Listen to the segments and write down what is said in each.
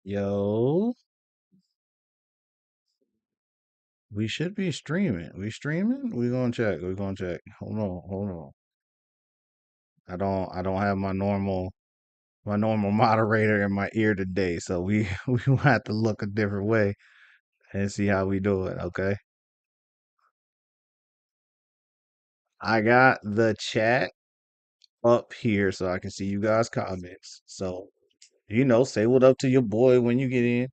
Yo, we should be streaming. We streaming? We gonna check. We gonna check. Hold on, hold on. I don't have my normal moderator in my ear today, so we we gonna have to look a different way and see how we do it, okay? I got the chat up here so I can see you guys' comments. So, say what up to your boy when you get in.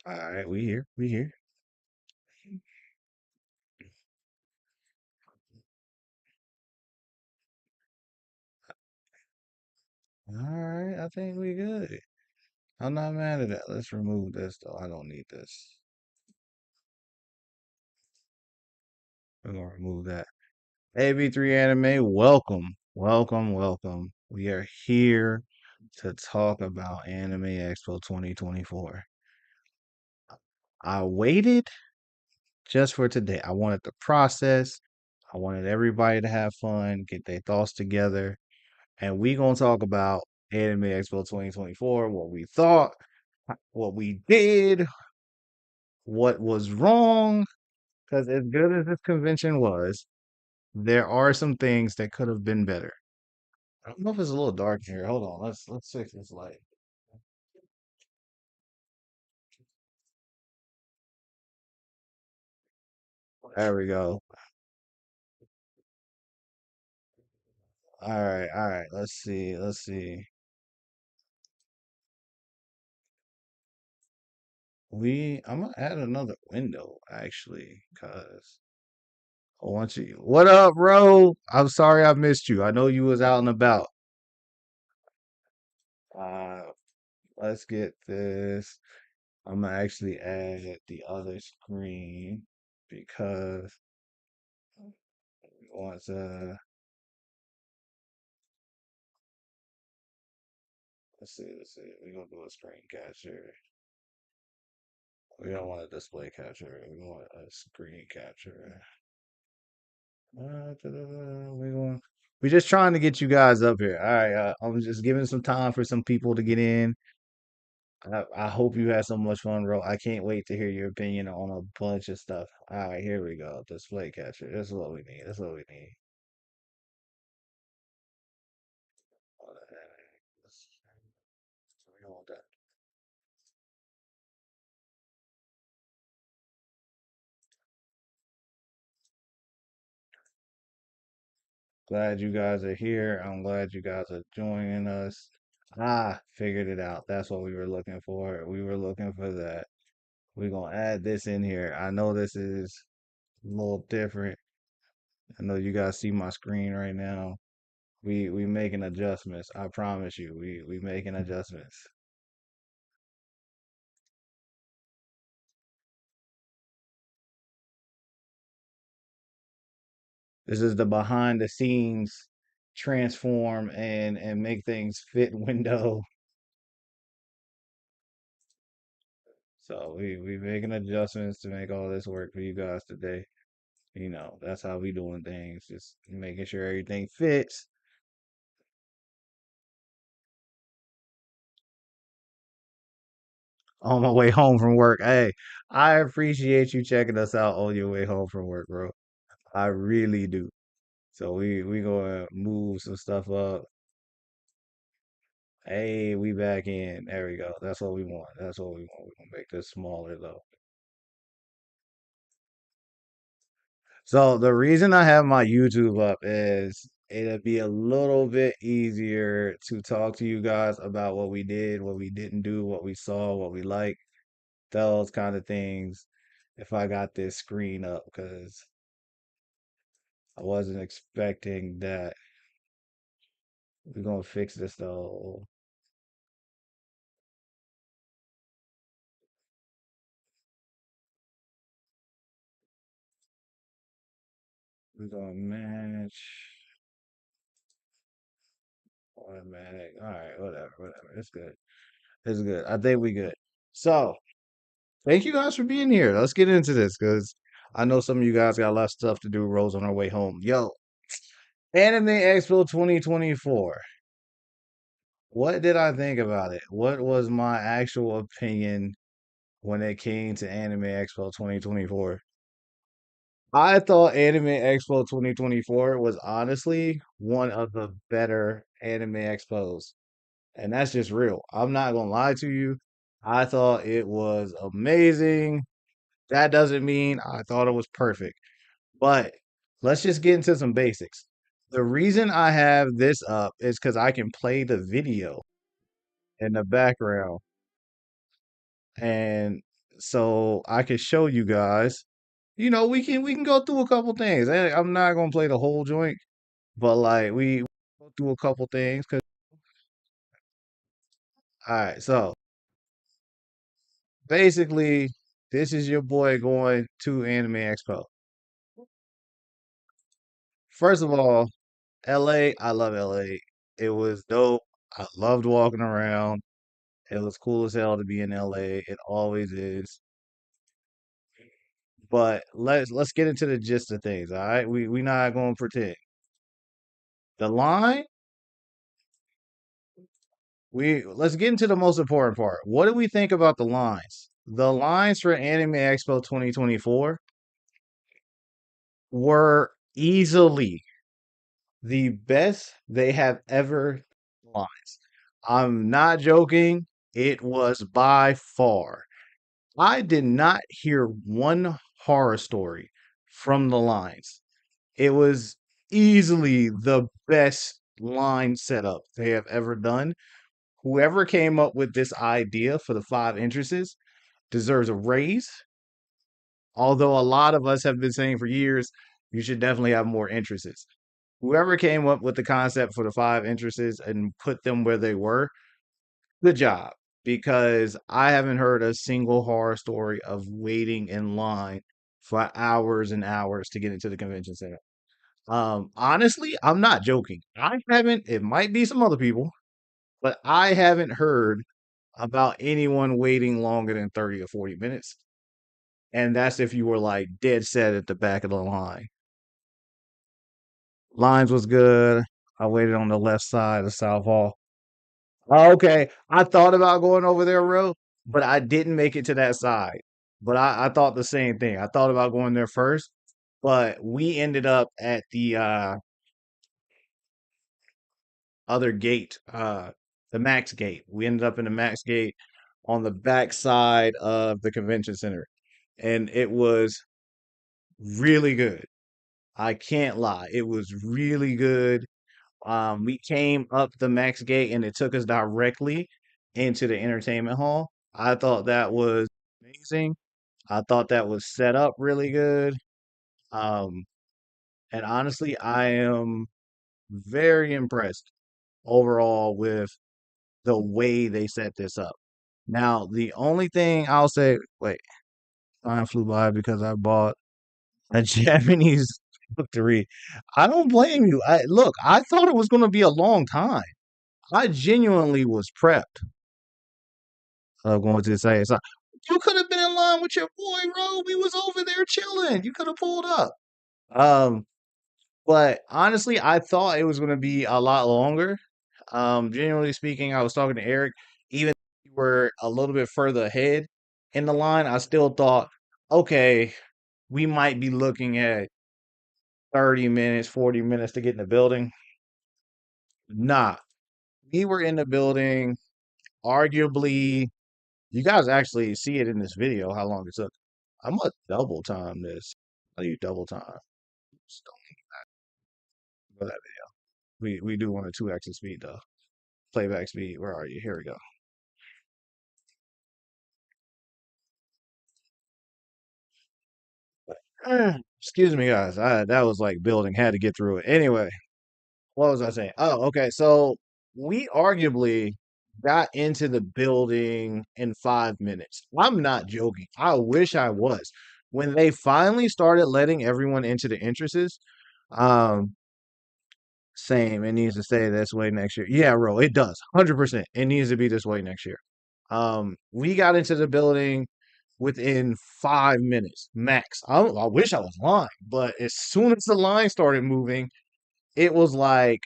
All right, we here. We here. All right, I think we good. I'm not mad at that. Let's remove this though. I don't need this. We're gonna remove that. AB3ANIME, welcome, welcome, welcome. We are here to talk about Anime Expo 2024. I waited just for today. I wanted the process. I wanted everybody to have fun, get their thoughts together, and we gonna talk about Anime Expo 2024, what we thought, what we did, what was wrong. Because as good as this convention was, there are some things that could have been better. I don't know if it's a little dark here. Hold on. Let's fix this light. There we go. All right, all right. Let's see. Let's see. I'm gonna add another window actually, cause I want you. What up, bro? I'm sorry I missed you. I know you was out and about. Uh, let's get this. I'm gonna actually add the other screen because we want to. Let's see. Let's see. We're gonna do a screen capture. We don't want a display capture. We want a screen capture. We going. We just trying to get you guys up here. All right. I'm just giving some time for some people to get in. I hope you had so much fun, bro. I can't wait to hear your opinion on a bunch of stuff. All right, here we go. Display capture. This is what we need. This is what we need. We want that. Glad you guys are here. I'm glad you guys are joining us. Figured it out. That's what we were looking for. We were looking for that. We're gonna add this in here. I know this is a little different. I know you guys see my screen right now. We making adjustments. I promise you. We making adjustments. This is the behind the scenes transform and make things fit window. So we making adjustments to make all this work for you guys today. That's how we doing things. Just making sure everything fits. On my way home from work. Hey, I appreciate you checking us out on your way home from work, bro. I really do. So we gonna move some stuff up. Hey, we back in. There we go. That's what we want. That's what we want. We're gonna make this smaller though. So the reason I have my YouTube up is it'll be a little bit easier to talk to you guys about what we did, what we didn't do, what we saw, what we liked, those kind of things. If I got this screen up, because I wasn't expecting that. We're gonna fix this though. We're gonna manage automatic. All right, whatever, whatever. It's good. It's good. I think we good. So thank you guys for being here. Let's get into this because I know some of you guys got a lot of stuff to do. Rolls on our way home. Yo, Anime Expo 2024. What did I think about it? What was my actual opinion when it came to Anime Expo 2024? I thought Anime Expo 2024 was honestly one of the better anime expos. And that's just real. I'm not gonna lie to you. I thought it was amazing. That doesn't mean I thought it was perfect. But let's just get into some basics. The reason I have this up is because I can play the video in the background. And so I can show you guys. We can go through a couple things. I'm not gonna play the whole joint, but like we go through a couple things. Cause all right, so basically, this is your boy going to Anime Expo. First of all, LA, I love LA. It was dope. I loved walking around. It was cool as hell to be in LA. It always is. But let's get into the gist of things, all right? We not gonna pretend. The line, we let's get into the most important part. What do we think about the lines? The lines for Anime Expo 2024 were easily the best they have ever lines. I'm not joking. It was by far. I did not hear one horror story from the lines. It was easily the best line setup they have ever done. Whoever came up with this idea for the five entrances deserves a raise. Although a lot of us have been saying for years, you should definitely have more entrances. Whoever came up with the concept for the five entrances and put them where they were, good job. Because I haven't heard a single horror story of waiting in line for hours and hours to get into the convention center. Honestly, I'm not joking. I haven't, it might be some other people, but I haven't heard about anyone waiting longer than 30 or 40 minutes. And that's if you were like dead set at the back of the line. Lines was good. I waited on the left side of South Hall. Oh, okay. I thought about going over there, bro, but I didn't make it to that side. But I thought the same thing. I thought about going there first, but we ended up at the other gate, the Max Gate. We ended up in the Max Gate on the back side of the convention center, and it was really good. I can't lie. It was really good. We came up the Max Gate and it took us directly into the entertainment hall. I thought that was amazing. I thought that was set up really good. Um, and honestly, I am very impressed overall with the way they set this up. Now, the only thing I'll say, wait, time flew by because I bought a Japanese book to read. I don't blame you. I thought it was going to be a long time. I genuinely was prepped. I'm going to say, so you could have been in line with your boy, bro. We was over there chilling. You could have pulled up. Um, but honestly, I thought it was going to be a lot longer. Generally speaking, I was talking to Eric. Even if we were a little bit further ahead in the line, I still thought, okay, we might be looking at 30 minutes, 40 minutes to get in the building. Nah, we were in the building, arguably, you guys actually see it in this video how long it took. I'm gonna double time this. How do you double time? Just don't go that video. We do want a 2x the speed though. Playback speed. Where are you? Here we go. Excuse me, guys. That was like building. Had to get through it. Anyway, what was I saying? Oh, okay. So we arguably got into the building in 5 minutes. I'm not joking. I wish I was. When they finally started letting everyone into the entrances, um, same. It needs to stay this way next year. Yeah, bro, it does. 100%. It needs to be this way next year. We got into the building within 5 minutes max. I wish I was lying, but as soon as the line started moving, it was like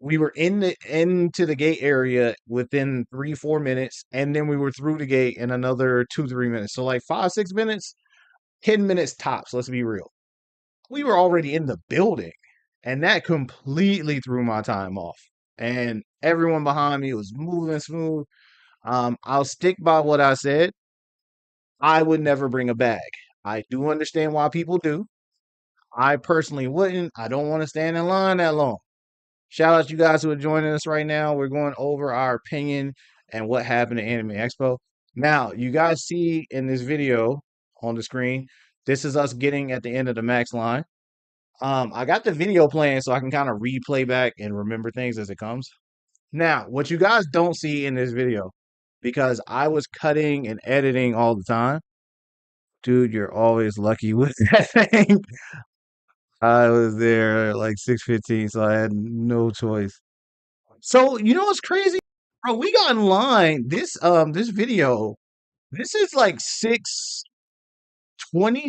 we were into the gate area within 3 4 minutes, and then we were through the gate in another 2 3 minutes. So like 5 6 minutes, 10 minutes tops. Let's be real. We were already in the building, and that completely threw my time off. And everyone behind me was moving smooth. I'll stick by what I said. I would never bring a bag. I do understand why people do. I personally wouldn't. I don't want to stand in line that long. Shout out to you guys who are joining us right now. We're going over our opinion and what happened at Anime Expo. Now, you guys see in this video on the screen, this is us getting at the end of the max line. I got the video playing so I can kind of replay back and remember things as it comes. Now, what you guys don't see in this video, because I was cutting and editing all the time, dude, you're always lucky with that thing. I was there at like 6:15, so I had no choice. So you know what's crazy? Bro, we got in line. This video, this is like 6:20,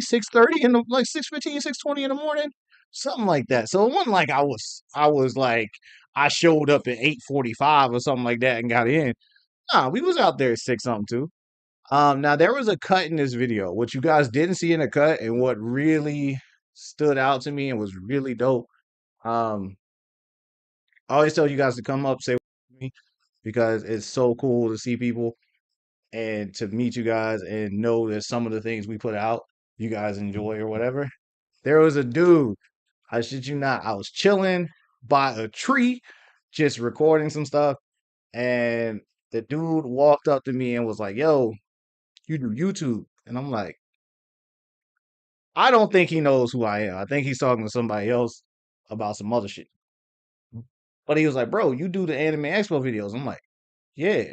6:30 in the like 6:15, 6:20 in the morning. Something like that. So it wasn't like I was like I showed up at 8:45 or something like that and got in. Nah, we was out there at 6 something too. Now there was a cut in this video. What you guys didn't see in the cut and what really stood out to me and was really dope. Um, I always tell you guys to come up, say with me, because it's so cool to see people and to meet you guys and know that some of the things we put out, you guys enjoy or whatever. There was a dude, I shit you not, I was chilling by a tree, just recording some stuff, and the dude walked up to me and was like, "Yo, you do YouTube?" And I'm like, I don't think he knows who I am. I think he's talking to somebody else about some other shit. But he was like, "Bro, you do the Anime Expo videos." I'm like, "Yeah."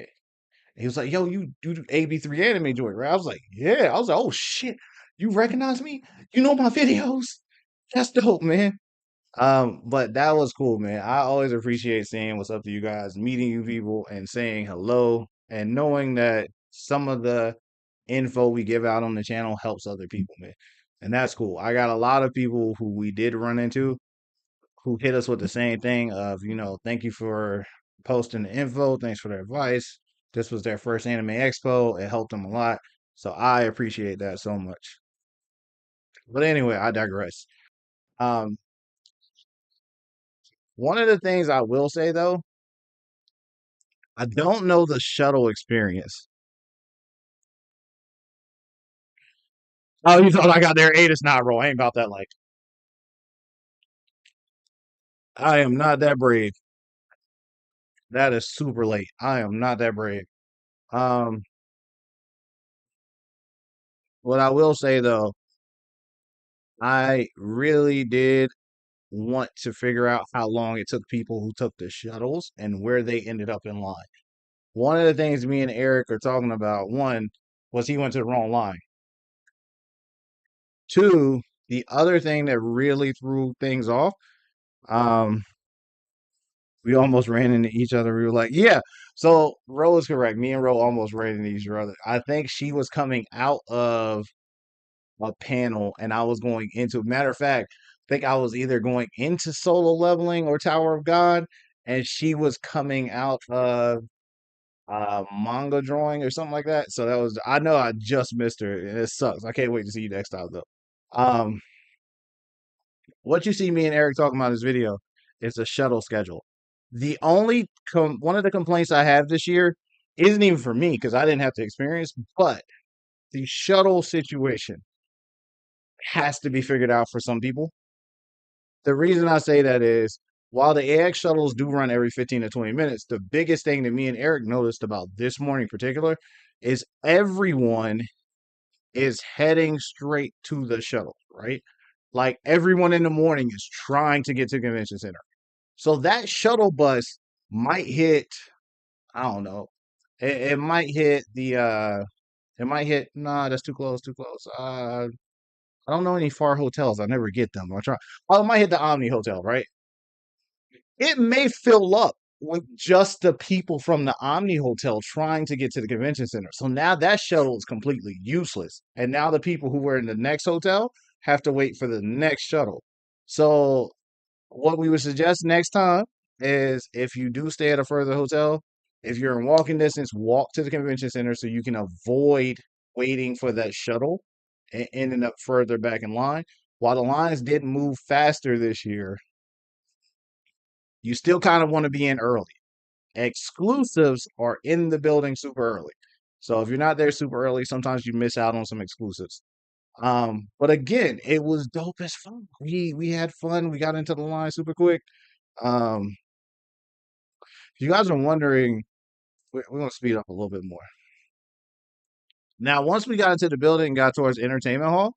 He was like, "Yo, you do AB3 anime joint, right?" I was like, "Yeah." I was like, "Oh shit, you recognize me? You know my videos? That's dope, man." But that was cool, man. I always appreciate seeing what's up to you guys, meeting you people, and saying hello, and knowing that some of the info we give out on the channel helps other people, man. And that's cool. I got a lot of people who we did run into who hit us with the same thing of, thank you for posting the info. Thanks for the advice. This was their first Anime Expo. It helped them a lot. So I appreciate that so much. But anyway, I digress. Um, One of the things I will say though, I don't know the shuttle experience. Oh, you thought I got there 8? It's not, bro. I ain't about that like. I am not that brave. That is super late. I am not that brave. Um, what I will say though, I really did want to figure out how long it took people who took the shuttles and where they ended up in line. One of the things me and Eric are talking about, one, was he went to the wrong line. Two, the other thing that really threw things off, um, we almost ran into each other. We were like, yeah. So Ro is correct. Me and Ro almost ran into each other. I think she was coming out of a panel and I was going into, matter of fact, I think I was either going into solo leveling or Tower of God, and she was coming out of manga drawing or something like that. So that was, I know I just missed her and it sucks. I can't wait to see you next time though. Um what you see me and Eric talking about in this video is a shuttle schedule. The only one of the complaints I have this year isn't even for me because I didn't have to experience, but the shuttle situation has to be figured out for some people. The reason I say that is while the AX shuttles do run every 15 to 20 minutes, the biggest thing that me and Eric noticed about this morning in particular is everyone is heading straight to the shuttle, right? Like everyone in the morning is trying to get to convention center. So that shuttle bus might hit, I don't know, it might hit it might hit, nah, that's too close, too close. I don't know any far hotels. I never get them. I'll try. Oh, it might hit the Omni Hotel, right? It may fill up with just the people from the Omni Hotel trying to get to the convention center. So now that shuttle is completely useless. And now the people who were in the next hotel have to wait for the next shuttle. So What we would suggest next time is if you do stay at a further hotel, if you're in walking distance, walk to the convention center so you can avoid waiting for that shuttle and ending up further back in line. While the lines did move faster this year, you still kind of want to be in early. Exclusives are in the building super early. So if you're not there super early, sometimes you miss out on some exclusives. But again, it was dope as fun. We had fun. We got into the line super quick. Um, if you guys are wondering, we're gonna speed up a little bit more. Now, once we got into the building and got towards entertainment hall,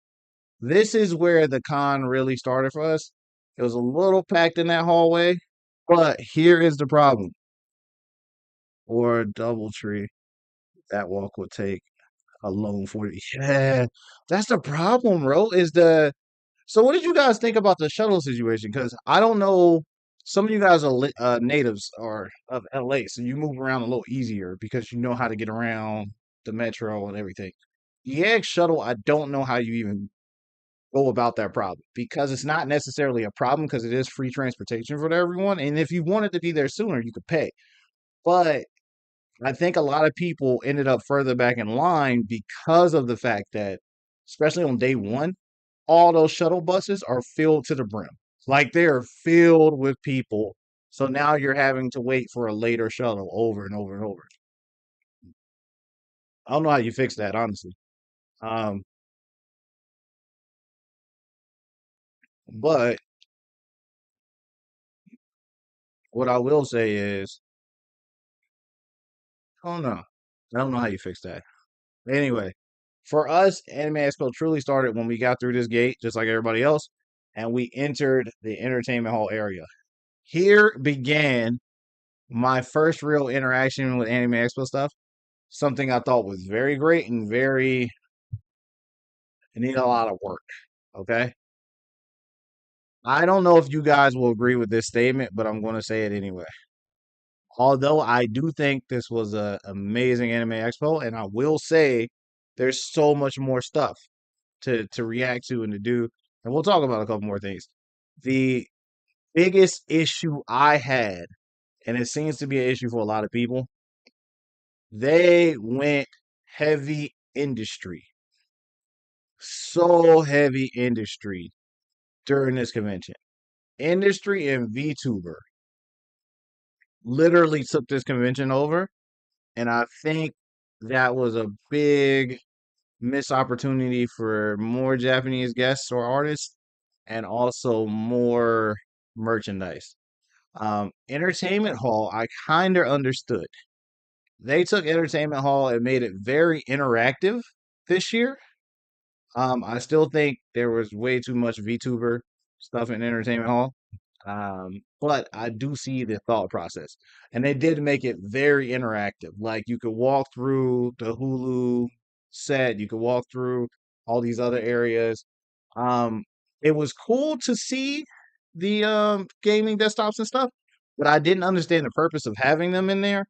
this is where the con really started for us. It was a little packed in that hallway, but here is the problem. Or DoubleTree, that walk would take a lone 40. Yeah, that's the problem, bro. So what did you guys think about the shuttle situation? Because I don't know. Some of you guys are natives or of LA, so you move around a little easier because you know how to get around the metro and everything. The egg shuttle, I don't know how you even go about that problem because it's not necessarily a problem because it is free transportation for everyone. And if you wanted to be there sooner, you could pay. But I think a lot of people ended up further back in line because of the fact that, especially on day one, all those shuttle buses are filled to the brim. Like they are filled with people. So now you're having to wait for a later shuttle over and over and over. I don't know how you fix that, honestly. Um, but what I will say is, oh no, I don't know how you fix that. Anyway, for us, Anime Expo truly started when we got through this gate, just like everybody else, and we entered the entertainment hall area. Here began my first real interaction with Anime Expo stuff. Something I thought was very great and very it needed a lot of work. Okay. I don't know if you guys will agree with this statement, but I'm going to say it anyway. Although I do think this was a amazing Anime Expo, and I will say there's so much more stuff to react to and to do, and we'll talk about a couple more things. The biggest issue I had, and it seems to be an issue for a lot of people, they went heavy industry, so heavy industry during this convention. Industry and VTuber literally took this convention over, and I think that was a big missed opportunity for more Japanese guests or artists, and also more merchandise. Entertainment Hall, I kind of understood. They took Entertainment Hall and made it very interactive this year. I still think there was way too much VTuber stuff in Entertainment Hall. But I do see the thought process. And they did make it very interactive. Like you could walk through the Hulu set, you could walk through all these other areas. Um, it was cool to see the gaming desktops and stuff, but I didn't understand the purpose of having them in there.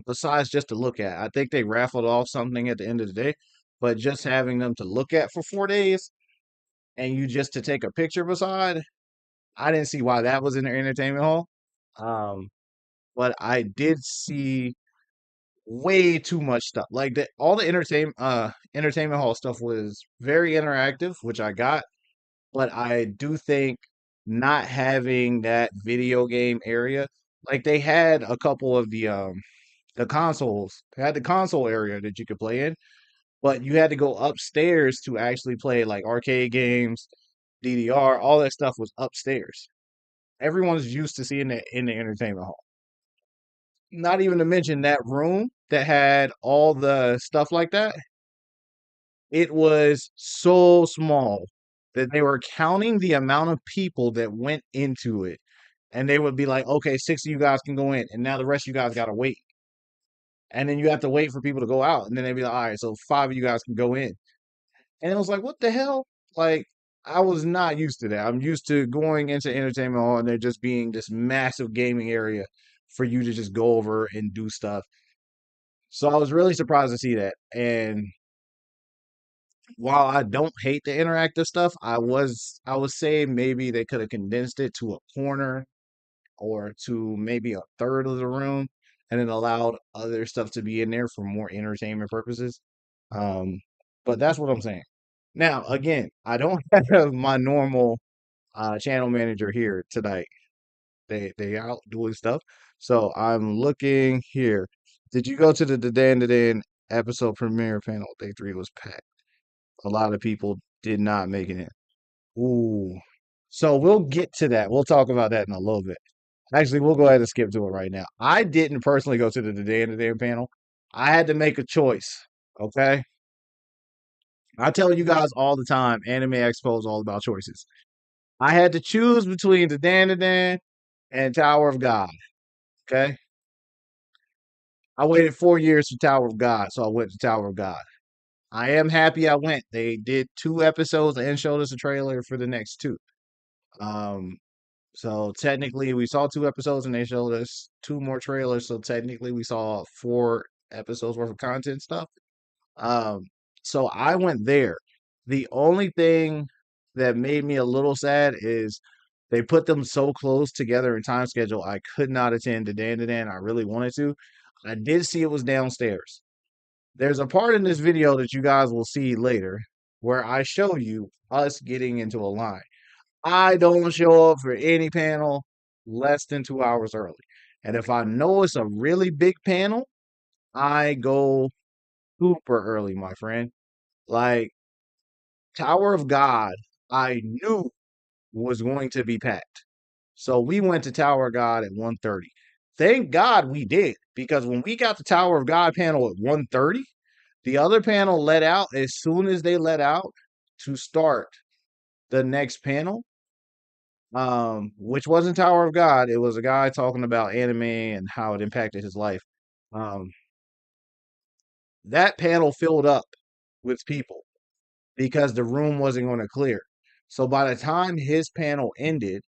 Besides just to look at. I think they raffled off something at the end of the day, but just having them to look at for 4 days and you just to take a picture beside, I didn't see why that was in the entertainment hall. Um, but I did see way too much stuff. Like that all the entertainment hall stuff was very interactive, which I got, but I do think not having that video game area, like they had a couple of the consoles. They had the console area that you could play in, but you had to go upstairs to actually play like arcade games, DDR, all that stuff was upstairs. Everyone's used to seeing it in the entertainment hall. Not even to mention that room that had all the stuff like that. It was so small that they were counting the amount of people that went into it. And they would be like, okay, six of you guys can go in. And now the rest of you guys got to wait. And then you have to wait for people to go out. And then they'd be like, all right, so five of you guys can go in. And it was like, what the hell? Like, I was not used to that. I'm used to going into entertainment hall and there just being this massive gaming area for you to just go over and do stuff. So I was really surprised to see that. And while I don't hate the interactive stuff, I would say maybe they could have condensed it to a corner or to maybe a third of the room and then allowed other stuff to be in there for more entertainment purposes. Um, but that's what I'm saying. Now, again, I don't have my normal channel manager here tonight. They out doing stuff. So I'm looking here. Did you go to the Dan episode premiere panel? Day three was packed. A lot of people did not make it in. Ooh. So we'll get to that. We'll talk about that in a little bit. Actually, we'll go ahead and skip to it right now. I didn't personally go to the Dan panel. I had to make a choice. Okay. I tell you guys all the time, Anime Expo is all about choices. I had to choose between the Dan and Tower of God. Okay. I waited 4 years for Tower of God, so I went to Tower of God. I am happy I went. They did 2 episodes and showed us a trailer for the next two. Um, so technically we saw 2 episodes and they showed us two more trailers. So technically we saw 4 episodes worth of content stuff. Um, so I went there. The only thing that made me a little sad is they put them so close together in time schedule. I could not attend the Dan. I really wanted to. I did see it was downstairs. There's a part in this video that you guys will see later where I show you us getting into a line. I don't show up for any panel less than 2 hours early. And if I know it's a really big panel, I go super early, my friend. Like Tower of God, I knew was going to be packed. So we went to Tower of God at 1:30. Thank God we did, because when we got the Tower of God panel at 1:30, the other panel let out as soon as they let out to start the next panel, which wasn't Tower of God. It was a guy talking about anime and how it impacted his life. Um, that panel filled up with people because the room wasn't going to clear. So by the time his panel ended,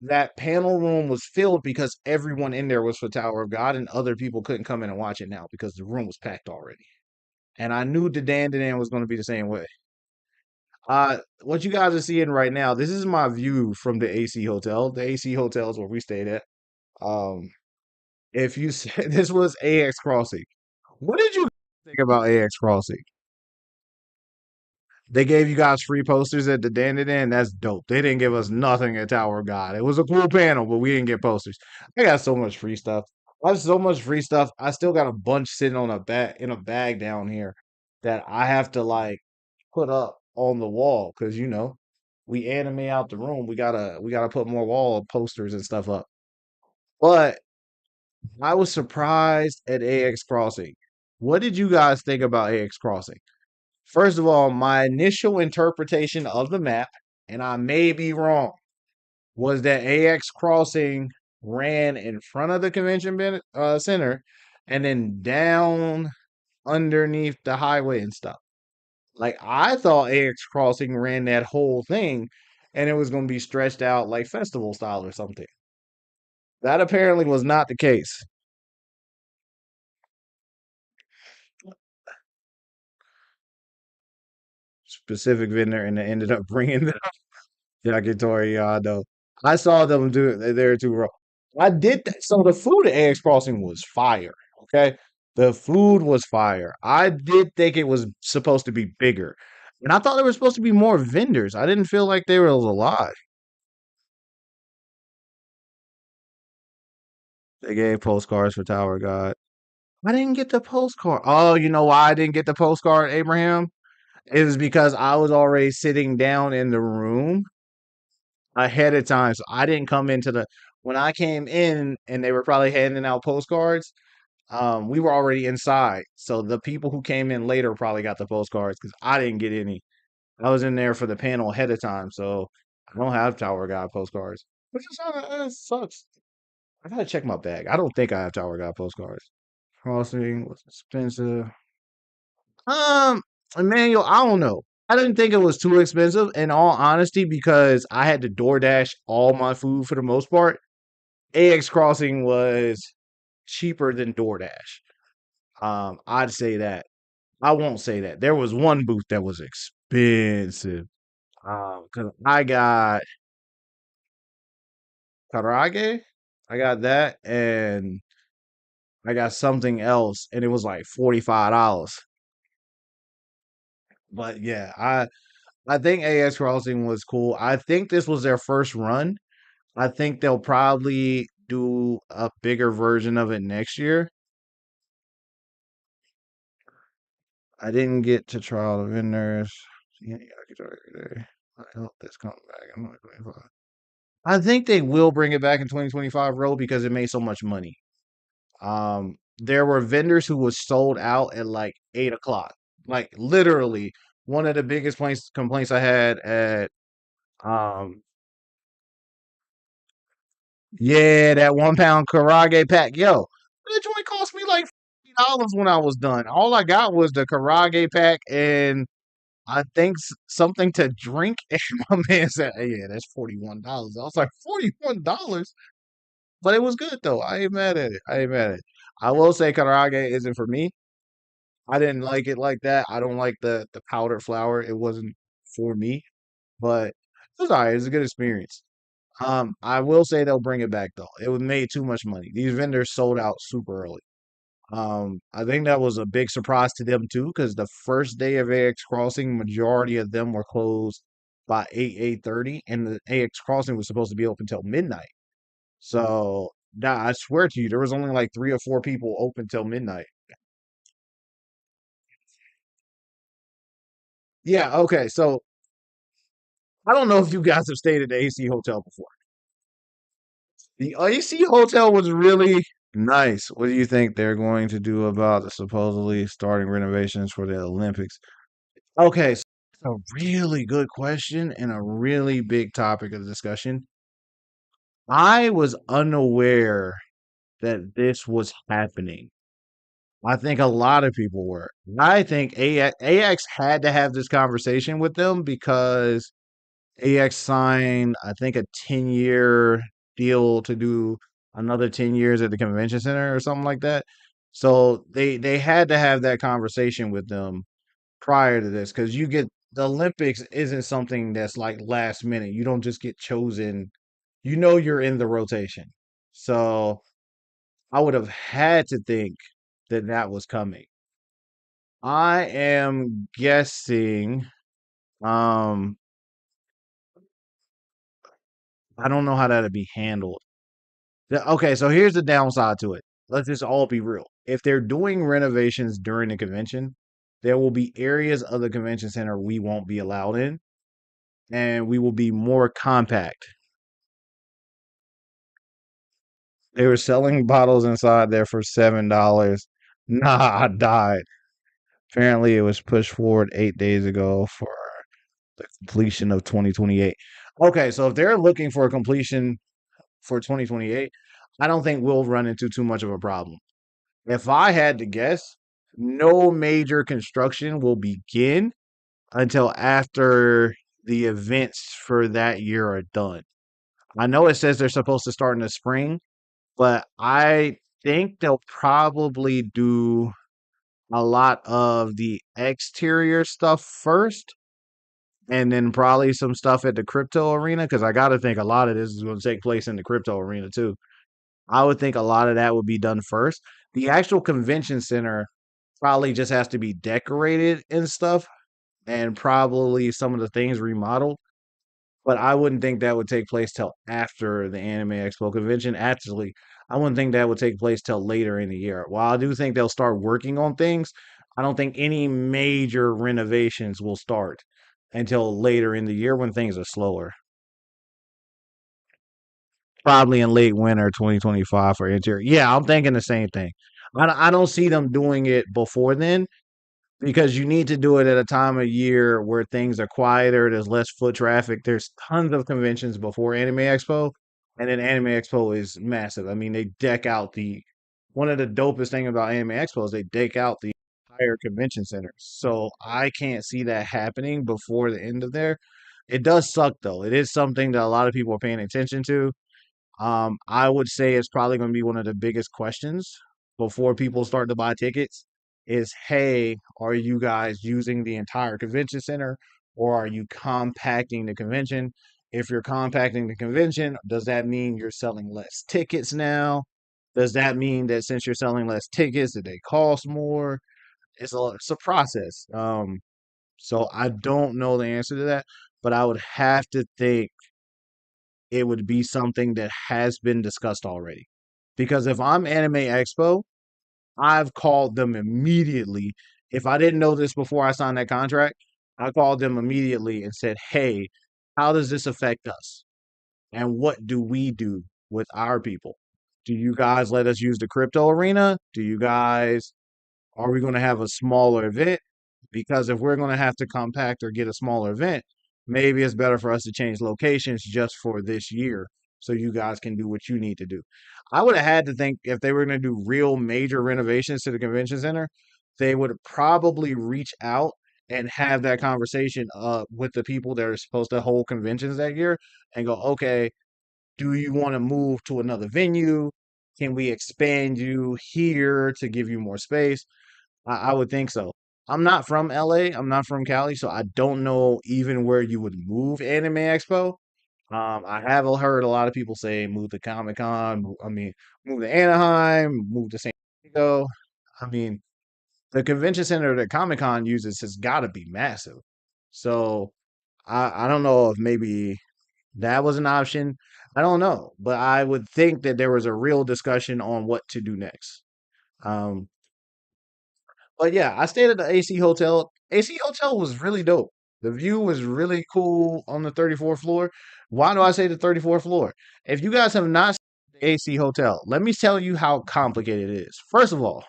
that panel room was filled because everyone in there was for Tower of God and other people couldn't come in and watch it now because the room was packed already. And I knew the Dan was going to be the same way. What you guys are seeing right now, this is my view from the AC hotel. The AC hotel is where we stayed at. Um, if you said this was AX Crossing, what did you think about AX Crossing? They gave you guys free posters at the Dan. That's dope. They didn't give us nothing at Tower of God. It was a cool panel, but we didn't get posters. I got so much free stuff. I have so much free stuff. I still got a bunch sitting on a bag in a bag down here that I have to like put up on the wall because we anime out the room. We gotta put more wall posters and stuff up. But I was surprised at AX Crossing. What did you guys think about AX Crossing? First of all, my initial interpretation of the map, and I may be wrong, was that AX Crossing ran in front of the center and then down underneath the highway and stuff. Like I thought AX Crossing ran that whole thing and it was going to be stretched out like festival style or something. That apparently was not the case. Specific vendor and they ended up bringing the yakitori. Yeah, I know. I saw them do it there too, bro. I did that. So the food at AX Crossing was fire. Okay. The food was fire. I did think it was supposed to be bigger. And I thought there were supposed to be more vendors. I didn't feel like they were alive. They gave postcards for Tower God. I didn't get the postcard. Oh, you know why I didn't get the postcard, Abraham? It was because I was already sitting down in the room ahead of time. So I didn't come into when I came in and they were probably handing out postcards, we were already inside. So the people who came in later probably got the postcards because I didn't get any. I was in there for the panel ahead of time, so I don't have Tower God postcards. Which is sucks. I gotta check my bag. I don't think I have Tower God postcards. Crossing was expensive. Um, Emmanuel, I don't know. I didn't think it was too expensive, in all honesty, because I had to DoorDash all my food for the most part. AX Crossing was cheaper than DoorDash. I'd say that. I won't say that. There was one booth that was expensive. Cause I got Karage, I got that, and I got something else, and it was like $45. But yeah, I think AX Crossing was cool. I think this was their first run. I think they'll probably do a bigger version of it next year. I didn't get to try all the vendors. I hope this comes back in 2025. I think they will bring it back in 2025, bro, because it made so much money. There were vendors who was sold out at like 8 o'clock. Like literally, one of the biggest complaints I had at um yeah, that 1 pound karage pack. Yo, that joint cost me like $50 when I was done. All I got was the karage pack and I think something to drink. And my man said, hey, yeah, that's $41. I was like, $41? But it was good though. I ain't mad at it. I ain't mad at it. I will say karage isn't for me. I didn't like it like that. I don't like the powdered flour. It wasn't for me, but it was alright. It was a good experience. I will say they'll bring it back though. It was made too much money. These vendors sold out super early. I think that was a big surprise to them too, because the first day of AX Crossing, majority of them were closed by 8:30, and the AX Crossing was supposed to be open till midnight. So, nah, I swear to you, there was only like 3 or 4 people open till midnight. Yeah, okay. So I don't know if you guys have stayed at the AC hotel before. The AC hotel was really nice. What do you think they're going to do about the supposedly starting renovations for the Olympics? Okay, so that's a really good question and a really big topic of discussion. I was unaware that this was happening. I think a lot of people were. I think AX had to have this conversation with them because AX signed, I think, a 10-year deal to do another 10 years at the convention center or something like that. So they had to have that conversation with them prior to this because you get the Olympics isn't something that's like last minute. You don't just get chosen. You know you're in the rotation. So I would have had to think that that was coming. I am guessing um I don't know how that'd be handled. Okay, so here's the downside to it. Let's just all be real. If they're doing renovations during the convention, there will be areas of the convention center we won't be allowed in, and we will be more compact. They were selling bottles inside there for $7. Nah, I died. Apparently, it was pushed forward 8 days ago for the completion of 2028. Okay, so if they're looking for a completion for 2028, I don't think we'll run into too much of a problem. If I had to guess, no major construction will begin until after the events for that year are done. I know it says they're supposed to start in the spring, but I think they'll probably do a lot of the exterior stuff first and then probably some stuff at the crypto arena because I got to think a lot of this is going to take place in the crypto arena too. I would think a lot of that would be done first. The actual convention center probably just has to be decorated and stuff, and probably some of the things remodeled. But I wouldn't think that would take place till after the Anime Expo convention. Actually, I wouldn't think that would take place till later in the year. While I do think they'll start working on things, I don't think any major renovations will start until later in the year when things are slower. Probably in late winter 2025 for interior. Yeah, I'm thinking the same thing. I don't see them doing it before then because you need to do it at a time of year where things are quieter, there's less foot traffic. There's tons of conventions before Anime Expo, and then Anime Expo is massive. I mean, they deck out the one of the dopest thing about Anime Expo is they deck out the entire convention center. So I can't see that happening before the end of there. It does suck though. It is something that a lot of people are paying attention to. I would say it's probably going to be one of the biggest questions before people start to buy tickets. is, hey, are you guys using the entire convention center or are you compacting the convention? If you're compacting the convention, does that mean you're selling less tickets now? Does that mean that since you're selling less tickets, that they cost more? It's a process. So I don't know the answer to that, but I would have to think it would be something that has been discussed already. Because if I'm Anime Expo, I've called them immediately. If I didn't know this before I signed that contract, I called them immediately and said, hey, how does this affect us? And what do we do with our people? Do you guys let us use the crypto arena? Do you guys are we going to have a smaller event? Because if we're going to have to compact or get a smaller event, maybe it's better for us to change locations just for this year so you guys can do what you need to do. I would have had to think if they were going to do real major renovations to the convention center, they would probably reach out and have that conversation with the people that are supposed to hold conventions that year and go, okay, do you want to move to another venue? Can we expand you here to give you more space? I would think so. I'm not from LA. I'm not from Cali, so I don't know even where you would move Anime Expo. I have heard a lot of people say move to Comic Con. I mean, move to Anaheim, move to San Diego. I mean, the convention center that Comic Con uses has got to be massive. So I don't know if maybe that was an option. I don't know, but I would think that there was a real discussion on what to do next. Um, But yeah, I stayed at the AC Hotel. AC Hotel was really dope. The view was really cool on the 34th floor. Why do I say the 34th floor? If you guys have not seen the AC Hotel, let me tell you how complicated it is. First of all,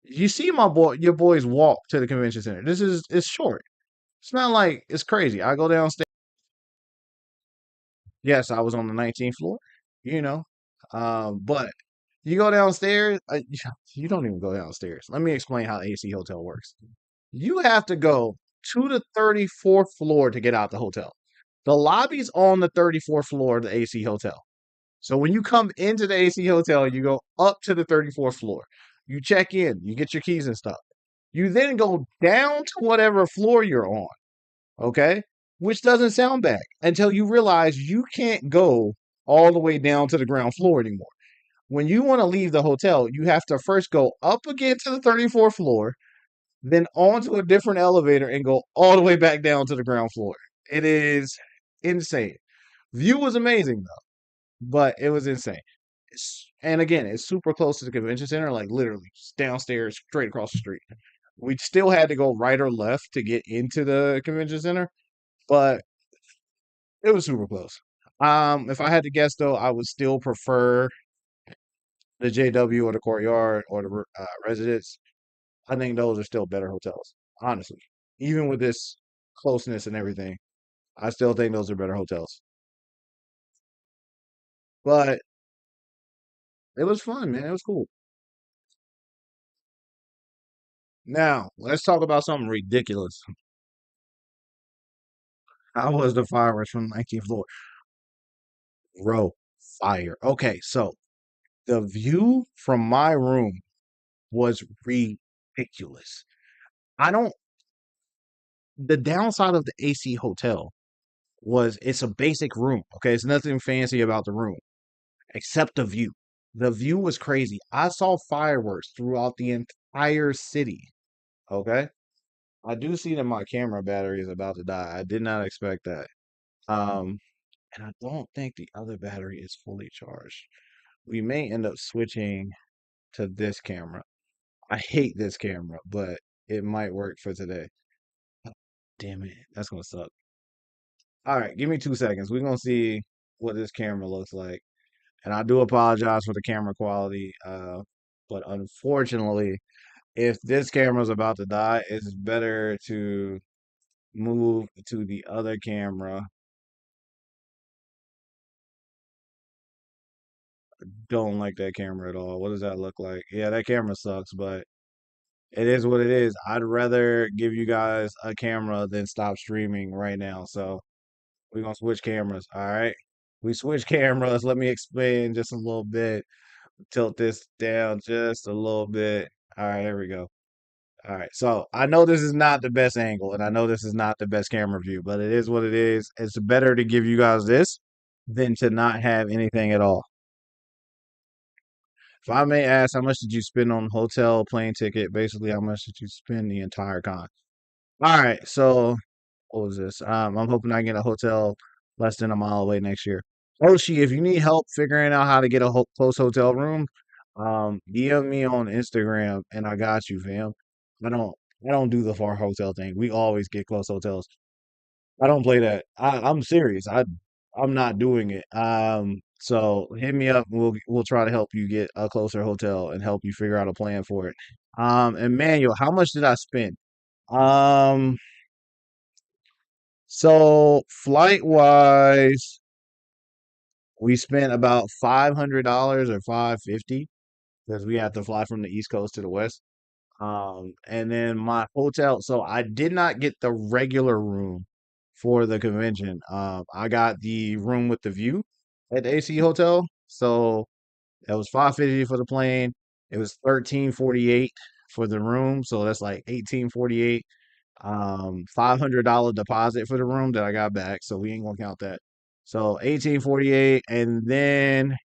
you see your boys walk to the convention center. It's short. It's not like it's crazy. I go downstairs. Yes, I was on the 19th floor, you know. But you go downstairs, you don't even go downstairs. Let me explain how AC Hotel works. You have to go to the 34th floor to get out the hotel. The lobby's on the 34th floor of the AC Hotel. So when you come into the AC Hotel, you go up to the 34th floor. You check in, you get your keys and stuff. You then go down to whatever floor you're on, okay? Which doesn't sound bad until you realize you can't go all the way down to the ground floor anymore. When you want to leave the hotel, you have to first go up again to the 34th floor, then onto a different elevator and go all the way back down to the ground floor. It is insane. View was amazing though, but it was insane. And again, it's super close to the convention center, like literally just downstairs, straight across the street. We still had to go right or left to get into the convention center, but it was super close. If I had to guess though, I would still prefer the JW or the Courtyard or the Residence. I think those are still better hotels, honestly. Even with this closeness and everything, I still think those are better hotels. But it was fun, man. It was cool. Now, let's talk about something ridiculous. How was the fireworks from the 19th floor? Bro, fire. Okay, so the view from my room was ridiculous. I don't, the downside of the AC hotel was it's a basic room. Okay, it's nothing fancy about the room except the view. The view was crazy. I saw fireworks throughout the entire city. Okay. I do see that my camera battery is about to die. I did not expect that. Um, and I don't think the other battery is fully charged. We may end up switching to this camera. I hate this camera, but it might work for today. Damn it. That's gonna suck. All right, give me 2 seconds. We're gonna see what this camera looks like. And I do apologize for the camera quality. But unfortunately, if this camera's about to die, it's better to move to the other camera. Don't like that camera at all. What does that look like? Yeah, that camera sucks, but it is what it is. I'd rather give you guys a camera than stop streaming right now. So we're gonna switch cameras. All right. We switch cameras. Let me explain just a little bit. Tilt this down just a little bit. All right, here we go. All right. So I know this is not the best angle, and I know this is not the best camera view, but it is what it is. It's better to give you guys this than to not have anything at all. If I may ask, how much did you spend on hotel, plane ticket? Basically, how much did you spend the entire con? All right. So what was this? I'm hoping I get a hotel less than a mile away next year. Oshi, if you need help figuring out how to get a close hotel room, DM me on Instagram and I got you, fam. I don't I don't do the far hotel thing. We always get close hotels. I don't play that. I'm serious. I'm not doing it. So hit me up. We'll try to help you get a closer hotel and help you figure out a plan for it. Emmanuel, how much did I spend? Um, so flight wise, we spent about $500 or 550 because we had to fly from the East Coast to the West. And then my hotel, so I did not get the regular room for the convention. I got the room with the view at the AC Hotel. So it was 550 for the plane. It was 1348 for the room. So that's like 1848. $500 deposit for the room that I got back. So we ain't gonna count that. So 1848, and then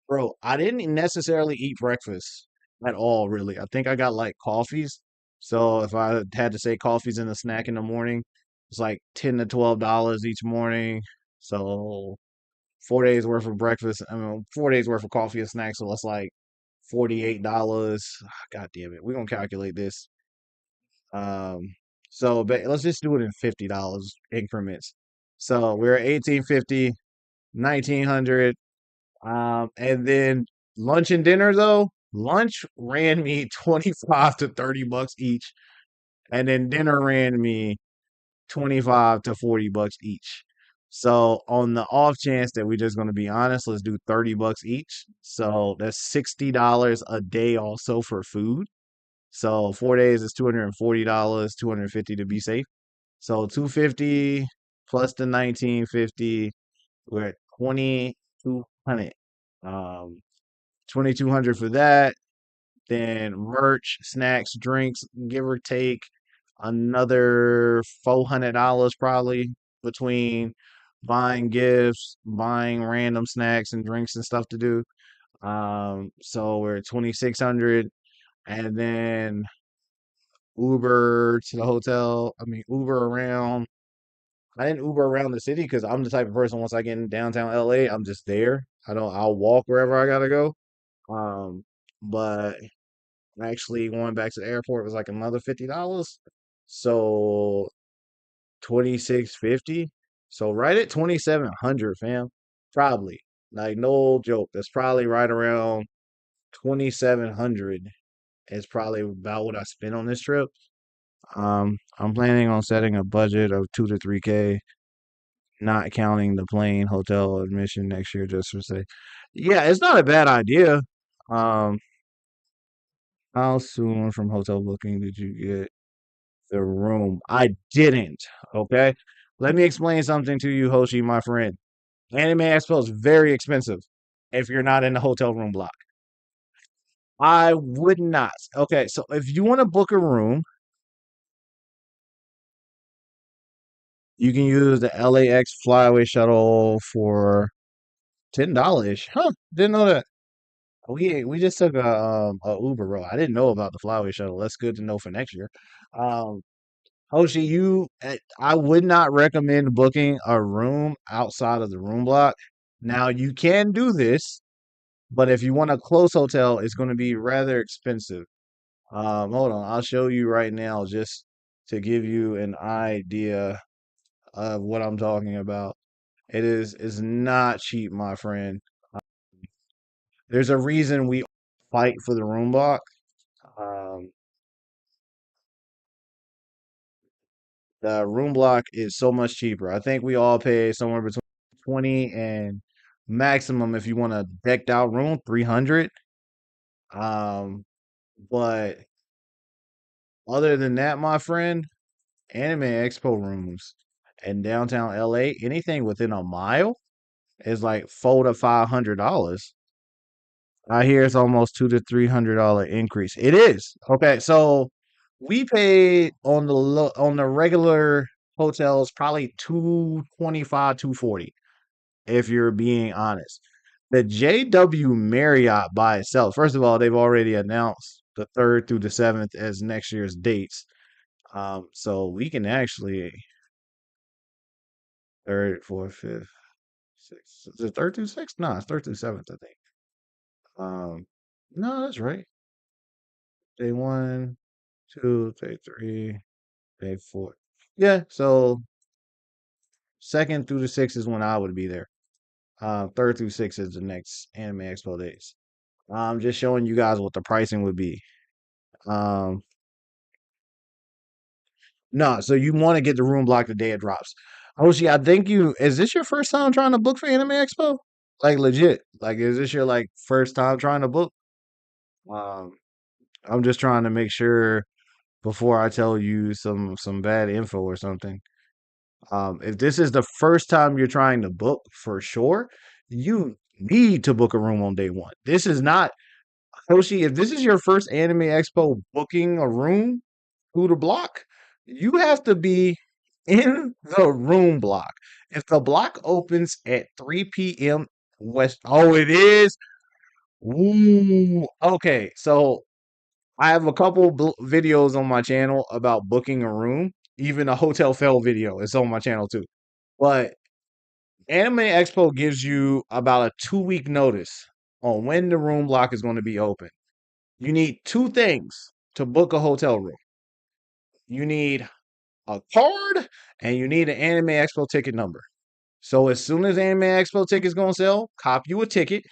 bro, I didn't necessarily eat breakfast at all, really. I think I got like coffees. So if I had to say coffees and a snack in the morning, it's like $10 to $12 each morning. So 4 days worth of breakfast. I mean, 4 days worth of coffee and snacks. So that's like $48. God damn it. We're gonna calculate this. Um, so let's just do it in $50 increments. So we're at 1850, 1900. And then lunch and dinner though, lunch ran me 25 to 30 bucks each, and then dinner ran me 25 to 40 bucks each. So on the off chance that we're just gonna be honest, let's do 30 bucks each. So that's $60 a day also for food. So 4 days is $240, 250 to be safe. So 250 plus the 1950, we're at 2200. 2200 for that. Then merch, snacks, drinks, give or take another $400 probably between buying gifts, buying random snacks and drinks and stuff to do. So we're at 2600, and then Uber to the hotel. I mean, Uber around. I didn't Uber around the city because I'm the type of person once I get in downtown LA, I'm just there. I'll walk wherever I gotta go. Um, but actually going back to the airport was like another $50. So 2650. So right at 2700, fam. Probably. Like no joke. That's probably right around 2700 is probably about what I spent on this trip. I'm planning on setting a budget of 2 to 3K, not counting the plane, hotel, admission next year, just for say. Yeah, it's not a bad idea. Um, how soon from hotel booking did you get the room? I didn't. Okay. Let me explain something to you, Hoshi, my friend. Anime Expo is very expensive if you're not in the hotel room block. I would not. Okay, so if you want to book a room, you can use the LAX flyaway shuttle for $10. Huh? Didn't know that. We just took a Uber, bro. I didn't know about the flyaway shuttle. That's good to know for next year. Um, Hoshi, I would not recommend booking a room outside of the room block. Now, you can do this, but if you want a close hotel, it's going to be rather expensive. Hold on, I'll show you right now just to give you an idea of what I'm talking about. Is not cheap, my friend. There's a reason we fight for the room block. Um, the room block is so much cheaper. I think we all pay somewhere between 20 and maximum if you want a decked out room, 300. Um, but other than that, my friend, Anime Expo rooms in downtown LA, anything within a mile is like $400 to $500. I hear it's almost $200 to $300 increase. It is. Okay, so we paid on on the regular hotels probably 225, 240, if you're being honest. The JW Marriott by itself, first of all, they've already announced the 3rd through the 7th as next year's dates. So we can actually third, fourth, fifth, sixth. Is it third through sixth? No, it's third through seventh, I think. Um, no, that's right. Day one, two, day three, day four. Yeah, so second through the sixth is when I would be there. Third through sixth is the next Anime Expo days. I'm just showing you guys what the pricing would be. Um, no, so you want to get the room block the day it drops. Hoshi, I think is this your first time trying to book for Anime Expo? Like legit. Like, is this your like first time trying to book? Um, I'm just trying to make sure before I tell you some bad info or something. If this is the first time you're trying to book for sure, you need to book a room on day one. This is not Hoshi. If this is your first Anime Expo booking a room through the block, you have to be in the room block. If the block opens at 3 p.m. West, oh, it is. Ooh, okay. So I have a couple videos on my channel about booking a room. Even a hotel fail video is on my channel too. But Anime Expo gives you about a 2 week notice on when the room block is going to be open. You need two things to book a hotel room. You need a card and you need an Anime Expo ticket number. So as soon as Anime Expo ticket's going to sell, cop you a ticket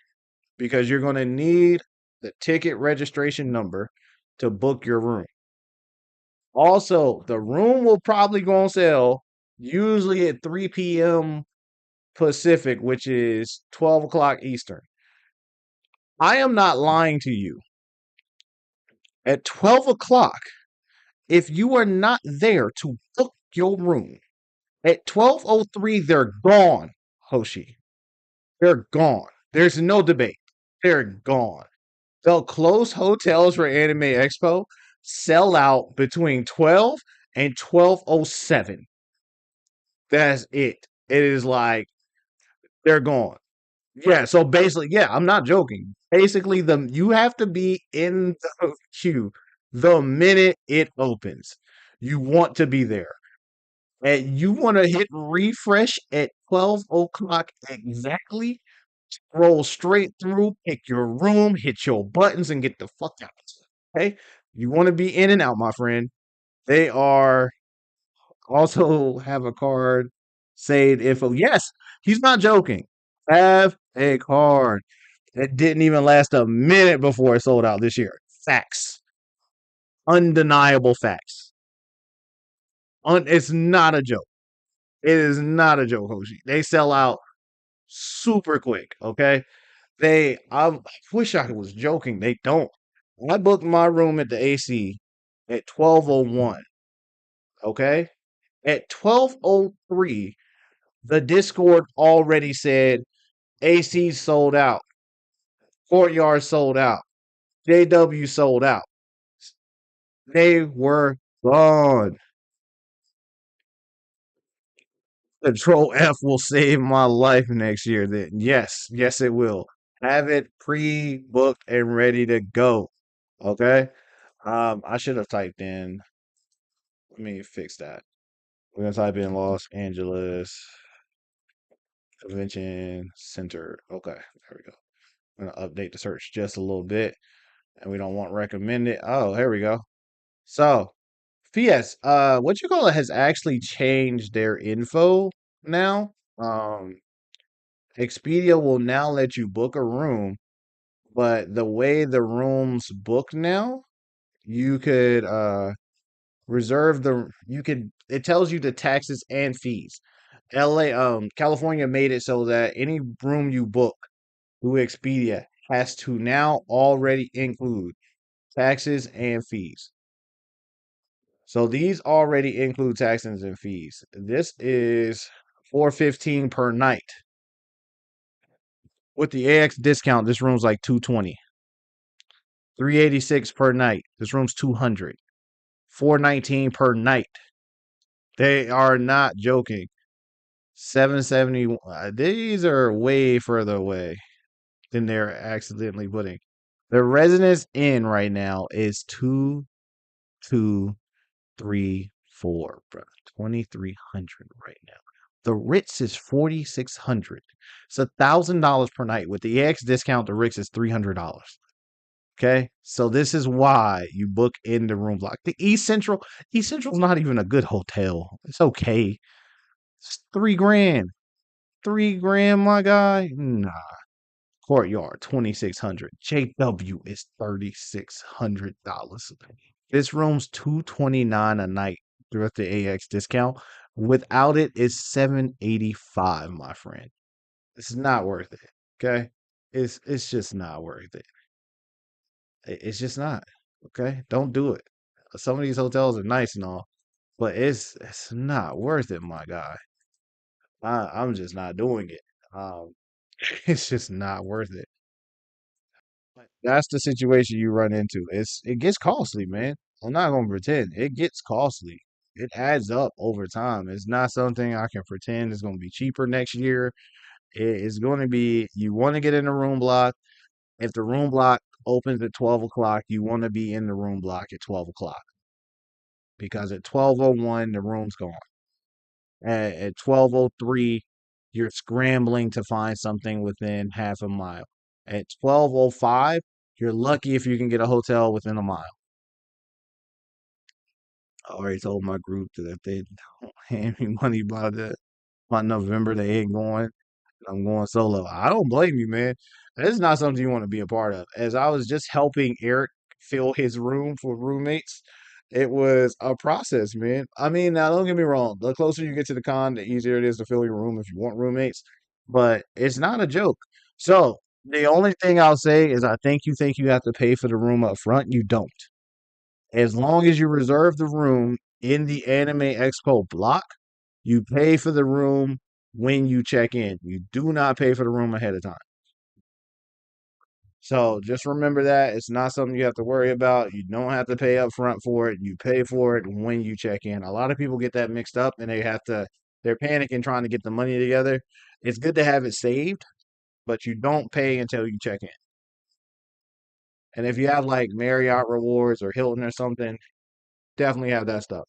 because you're going to need the ticket registration number to book your room. Also, the room will probably go on sale usually at 3 p.m. Pacific, which is 12 o'clock Eastern. I am not lying to you. At 12 o'clock, if you are not there to book your room, at 12:03, they're gone, Hoshi. They're gone. There's no debate. They're gone. They'll close hotels for Anime Expo, sell out between 12 and 12:07. That's it. It is like they're gone. Yeah, so basically, yeah, I'm not joking. Basically, the you have to be in the queue the minute it opens. You want to be there. And you want to hit refresh at 12 o'clock exactly, roll straight through, pick your room, hit your buttons, and get the fuck out. Okay? You want to be in and out, my friend. They are also have a card saved info. Yes, he's not joking. Have a card. It didn't even last a minute before it sold out this year. Facts. Undeniable facts. It's not a joke. It is not a joke, Hoshi. They sell out super quick, okay? I wish I was joking. They don't. I booked my room at the AC at 12:01, okay? At 12:03, the Discord already said AC sold out, Courtyard sold out, JW sold out. They were gone. Control F will save my life next year. Then yes, yes, it will. Have it pre-booked and ready to go. Okay. I should have typed in. Let me fix that. We're gonna type in Los Angeles Convention Center. Okay, there we go. I'm gonna update the search just a little bit, and we don't want recommended. Oh, here we go. So, PS, what you call it has actually changed their info now. Expedia will now let you book a room, but the way the rooms book now, you could reserve you could it tells you the taxes and fees. California made it so that any room you book through Expedia has to now already include taxes and fees. So these already include taxes and fees. This is 415 per night. With the AX discount, this room's like 220. 386 per night. This room's 200. 419 per night. They are not joking. 770. These are way further away than they're accidentally putting. The residence in right now is 2234, bro. 2300 right now. The Ritz is 4600. It's $1,000 per night. With the AX discount, the Ritz is $300. Okay, so this is why you book in the room block. The East Central's not even a good hotel. It's okay. It's 3 grand. 3 grand, my guy. Nah. Courtyard 2,600. JW is $3,600. This room's 229 a night throughout the AX discount. Without it, it's 785, my friend. It's not worth it. Okay, it's just not worth it. It's just not. Okay, don't do it. Some of these hotels are nice and all, but it's not worth it, my guy. I'm just not doing it. Um, it's just not worth it. That's the situation you run into. It gets costly, man. I'm not gonna pretend. It gets costly. It adds up over time. It's not something I can pretend is gonna be cheaper next year. It's going to be, you want to get in the room block. If the room block opens at 12 o'clock, you want to be in the room block at 12 o'clock because at 12:01 the room's gone. At 12:03 you're scrambling to find something within half a mile. At 12:05 you're lucky if you can get a hotel within a mile. I already told my group that if they don't hand me money by November, they ain't going. I'm going solo. I don't blame you, man. This is not something you want to be a part of. As I was just helping Eric fill his room for roommates, it was a process, man. I mean, now don't get me wrong. The closer you get to the con, the easier it is to fill your room if you want roommates. But it's not a joke. So the only thing I'll say is I think you have to pay for the room up front. You don't. As long as you reserve the room in the Anime Expo block, you pay for the room when you check in. You do not pay for the room ahead of time. So just remember that it's not something you have to worry about. You don't have to pay up front for it. You pay for it when you check in. A lot of people get that mixed up and they're panicking trying to get the money together. It's good to have it saved, but you don't pay until you check in. And if you have like Marriott rewards or Hilton or something, definitely have that stuff.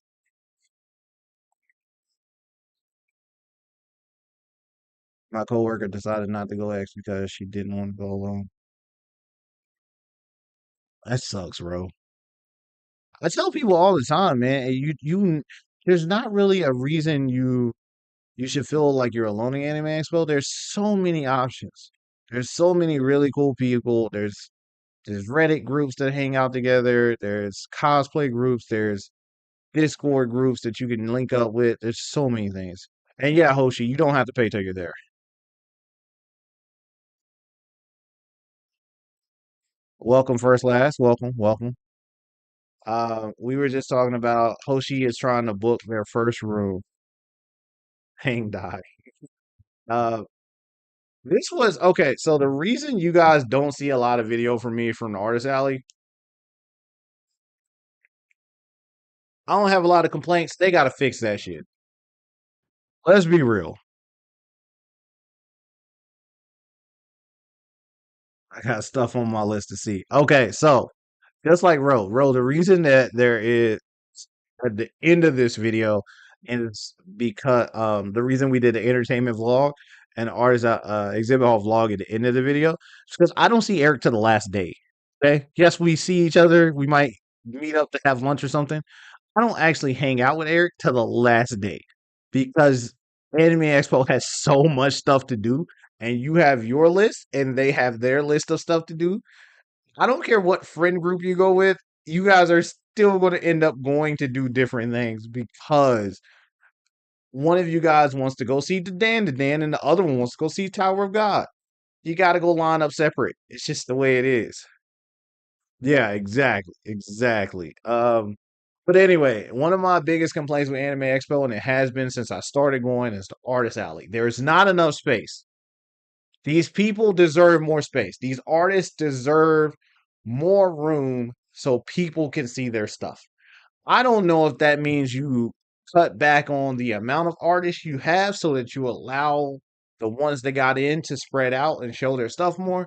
My coworker decided not to go X because she didn't want to go alone. That sucks, bro. I tell people all the time, man, there's not really a reason you should feel like you're alone in Anime Expo. There's so many options. There's so many really cool people. There's Reddit groups that hang out together. There's cosplay groups. There's Discord groups that you can link up with. There's so many things. And yeah, Hoshi, you don't have to pay till you're there. Welcome, first last. Welcome, welcome. We were just talking about Hoshi is trying to book their first room. Hang die. Uh, this was okay. So the reason you guys don't see a lot of video from me from the artist alley, I don't have a lot of complaints. They got to fix that shit. Let's be real. I got stuff on my list to see. Okay, so just like Ro, the reason that there is at the end of this video is because the reason we did the entertainment vlog and artist exhibit hall vlog at the end of the video is because I don't see Eric to the last day. Okay, yes, we see each other. We might meet up to have lunch or something. I don't actually hang out with Eric till the last day because Anime Expo has so much stuff to do, and you have your list, and they have their list of stuff to do. I don't care what friend group you go with, you guys are still going to end up going to do different things because one of you guys wants to go see the Dan, and the other one wants to go see Tower of God. You got to go line up separate. It's just the way it is. Yeah, exactly, exactly. But anyway, one of my biggest complaints with Anime Expo, and it has been since I started going, is the artist alley. There is not enough space. These people deserve more space. These artists deserve more room so people can see their stuff. I don't know if that means you cut back on the amount of artists you have so that you allow the ones that got in to spread out and show their stuff more.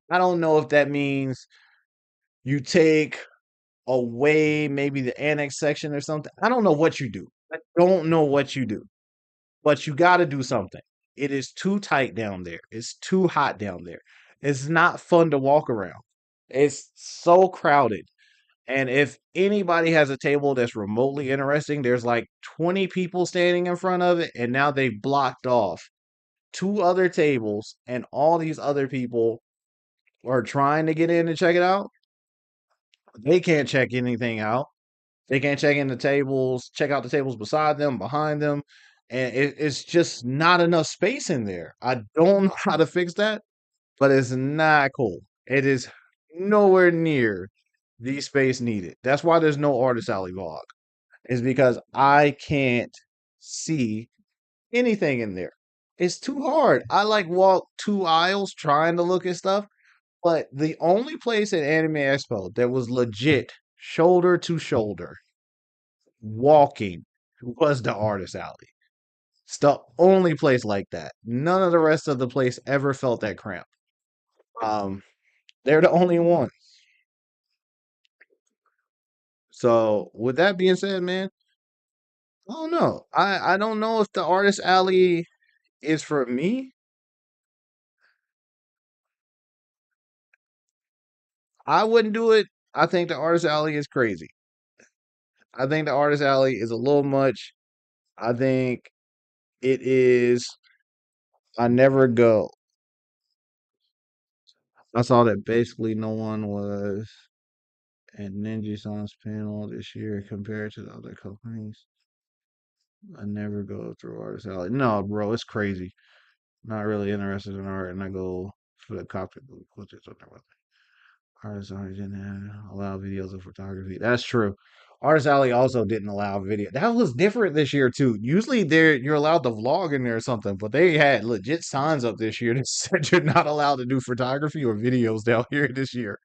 I don't know if that means you take away maybe the annex section or something. I don't know what you do. I don't know what you do, but you got to do something. It is too tight down there. It's too hot down there. It's not fun to walk around. It's so crowded. And if anybody has a table that's remotely interesting, there's like 20 people standing in front of it, and now they've blocked off two other tables, and all these other people are trying to get in and check it out. They can't check anything out. They can't check in the tables, check out the tables beside them, behind them, and it's just not enough space in there. I don't know how to fix that, but it's not cool. It is nowhere near the space needed. That's why there's no artist alley vlog. Is because I can't see anything in there. It's too hard. I like walk two aisles trying to look at stuff, but the only place at Anime Expo that was legit shoulder to shoulder walking was the artist alley. It's the only place like that. None of the rest of the place ever felt that cramp. Um, they're the only one. So with that being said, man, I don't know. I don't know if the artist alley is for me. I wouldn't do it. I think the artist alley is crazy. I think the artist alley is a little much. I think it is. I never go. I saw that basically no one was at Ninja Son's panel this year compared to the other companies. I never go through artist alley. No, bro, it's crazy. Not really interested in art, and I go for the cockpit booth, which is on their website. Artist Alley didn't allow videos of photography. That's true. Artist Alley also didn't allow video. That was different this year too. Usually there you're allowed to vlog in there or something, but they had legit signs up this year that said you're not allowed to do photography or videos down here this year.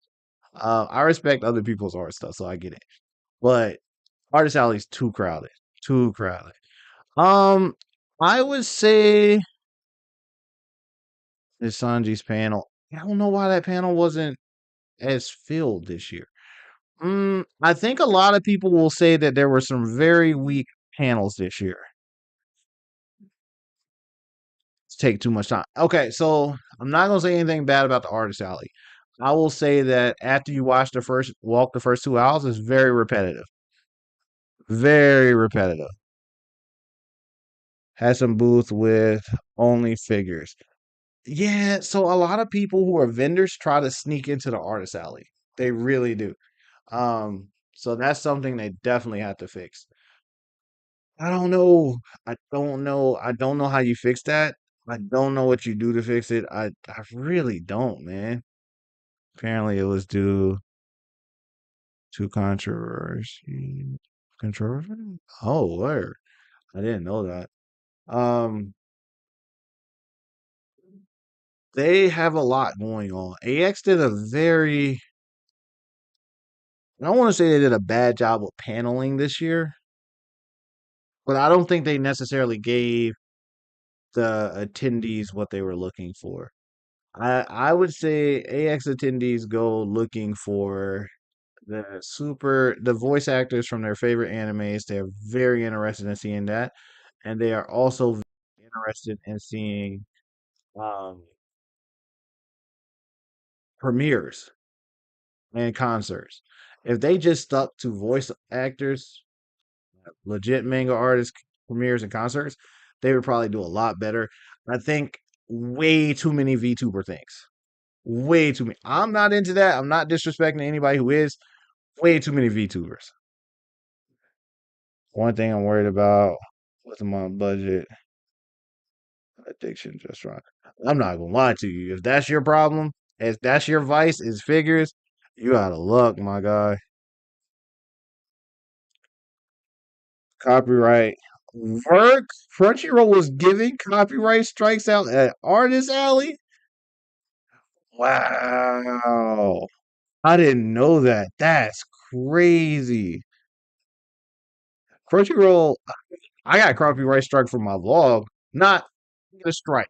I respect other people's art stuff, so I get it. But Artist Alley's too crowded. Too crowded. Um, I would say it's Sanji's panel. I don't know why that panel wasn't as filled this year. I think a lot of people will say that there were some very weak panels this year. It's take too much time. Okay, so I'm not gonna say anything bad about the artist alley. I will say that after you walk the first 2 hours, it's very repetitive. Very repetitive. Has some booths with only figures. Yeah, so a lot of people who are vendors try to sneak into the artist alley. They really do. So that's something they definitely have to fix. I don't know. I don't know. I don't know how you fix that. I don't know what you do to fix it. I really don't, man. Apparently it was due to controversy. Controversy? Oh, word. I didn't know that. Um, they have a lot going on. AX did a very I don't want to say they did a bad job of paneling this year, but I don't think they necessarily gave the attendees what they were looking for. I would say AX attendees go looking for the voice actors from their favorite animes. They're very interested in seeing that, and they are also interested in seeing um, premieres and concerts. If they just stuck to voice actors, legit manga artists, premieres and concerts, they would probably do a lot better. I think way too many VTuber things. Way too many. I'm not into that. I'm not disrespecting anybody who is. Way too many VTubers. One thing I'm worried about with my budget addiction just right. I'm not gonna lie to you. If that's your problem, if that's your vice is figures, you out of luck, my guy. Copyright work. Crunchyroll was giving copyright strikes out at Artist Alley. Wow. I didn't know that. That's crazy. Crunchyroll, I got a copyright strike for my vlog. Not a strike,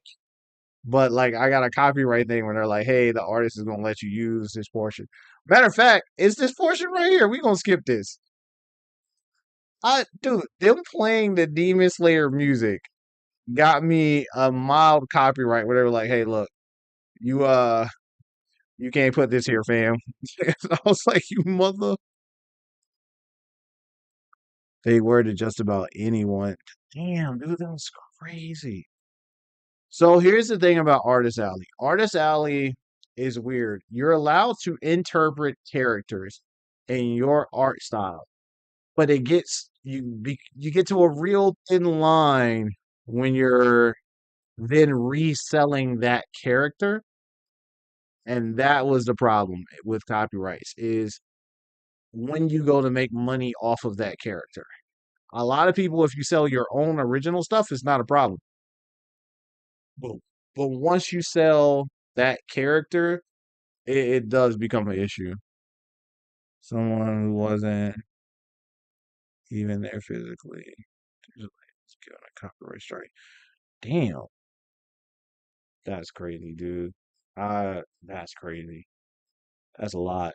but like I got a copyright thing where they're like, hey, the artist is gonna let you use this portion. Matter of fact, it's this portion right here. We gonna skip this. Dude, them playing the Demon Slayer music got me a mild copyright where they were like, hey, look, you you can't put this here, fam. I was like, you mother. They were to just about anyone. Damn, dude, that was crazy. So here's the thing about Artist Alley. Artist Alley is weird. You're allowed to interpret characters in your art style, but you get to a real thin line when you're then reselling that character, and that was the problem with copyrights is when you go to make money off of that character. A lot of people, if you sell your own original stuff, it's not a problem. But but once you sell that character, it does become an issue. Someone who wasn't even there physically is given a copyright strike. Damn, that's crazy, dude. That's crazy. That's a lot.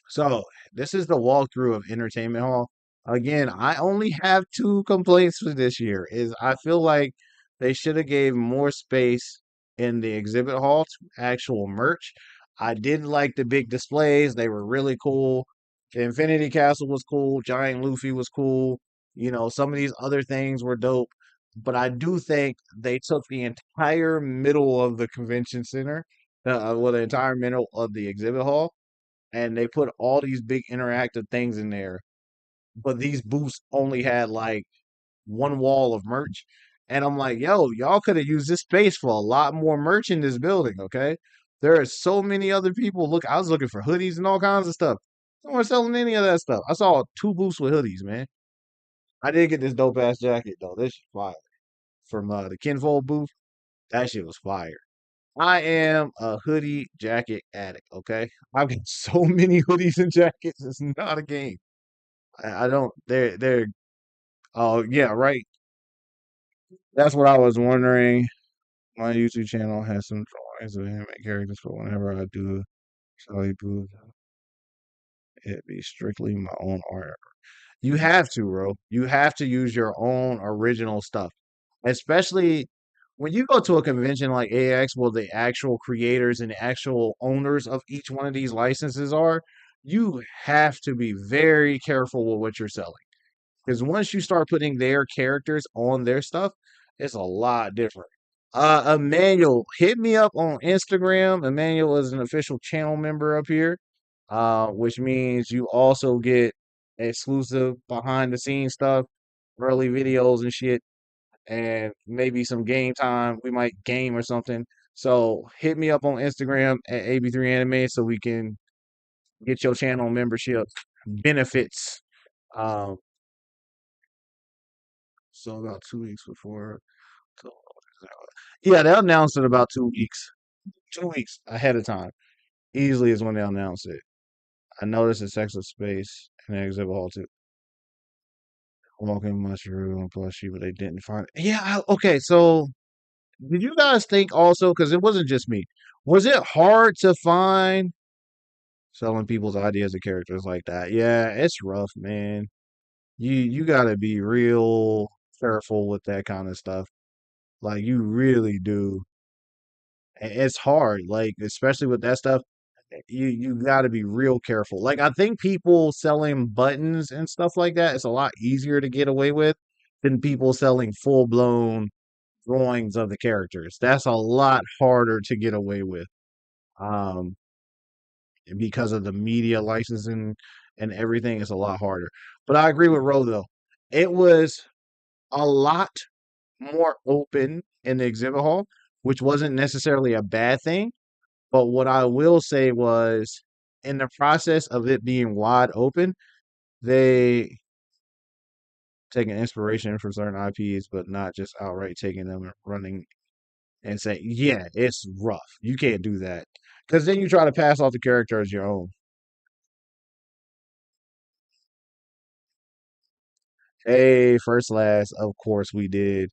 So this is the walkthrough of Entertainment Hall. Again, I only have two complaints for this year. Is I feel like they should have gave more space in the exhibit hall to actual merch. I did like the big displays; they were really cool. The Infinity Castle was cool. Giant Luffy was cool. You know, some of these other things were dope. But I do think they took the entire middle of the convention center, well, the entire middle of the exhibit hall and they put all these big interactive things in there. But these booths only had like one wall of merch. And I'm like, yo, y'all could have used this space for a lot more merch in this building, okay? There are so many other people. Look, I was looking for hoodies and all kinds of stuff. They weren't selling any of that stuff. I saw two booths with hoodies, man. I did get this dope ass jacket though. This shit fire from the Kinfold booth. That shit was fire. I am a hoodie jacket addict, okay? I've got so many hoodies and jackets. It's not a game. I don't they're oh yeah, right. That's what I was wondering. My YouTube channel has some drawings of anime characters, but whenever I do Sally Boo, it be strictly my own art. You have to, bro. You have to use your own original stuff. Especially when you go to a convention like AX where the actual creators and the actual owners of each one of these licenses are, you have to be very careful with what you're selling. Because once you start putting their characters on their stuff, it's a lot different. Emmanuel, hit me up on Instagram. Emmanuel is an official channel member up here, which means you also get exclusive behind the scenes stuff, early videos and shit, and maybe some game time. We might game or something. So hit me up on Instagram at AB3ANIME so we can get your channel membership benefits. Um, so about 2 weeks before. So, yeah, they'll announce it about 2 weeks. 2 weeks ahead of time. Easily is when they'll announce it. I noticed a sex of space in the exhibit hall too. Walking mushroom plushie, but they didn't find it. Yeah, okay. So did you guys think also, because it wasn't just me, was it hard to find selling people's ideas of characters like that? Yeah, it's rough, man. You gotta be real careful with that kind of stuff. Like you really do. It's hard, like especially with that stuff. You got to be real careful. Like I think people selling buttons and stuff like that is a lot easier to get away with than people selling full blown drawings of the characters. That's a lot harder to get away with. Um, because of the media licensing and everything, it's a lot harder. But I agree with Ro though. It was a lot more open in the exhibit hall, which wasn't necessarily a bad thing. But what I will say was, in the process of it being wide open, they taking inspiration from certain IPs, but not just outright taking them and running and say, yeah, it's rough. You can't do that. Because then you try to pass off the character as your own. Hey, first last, of course we did.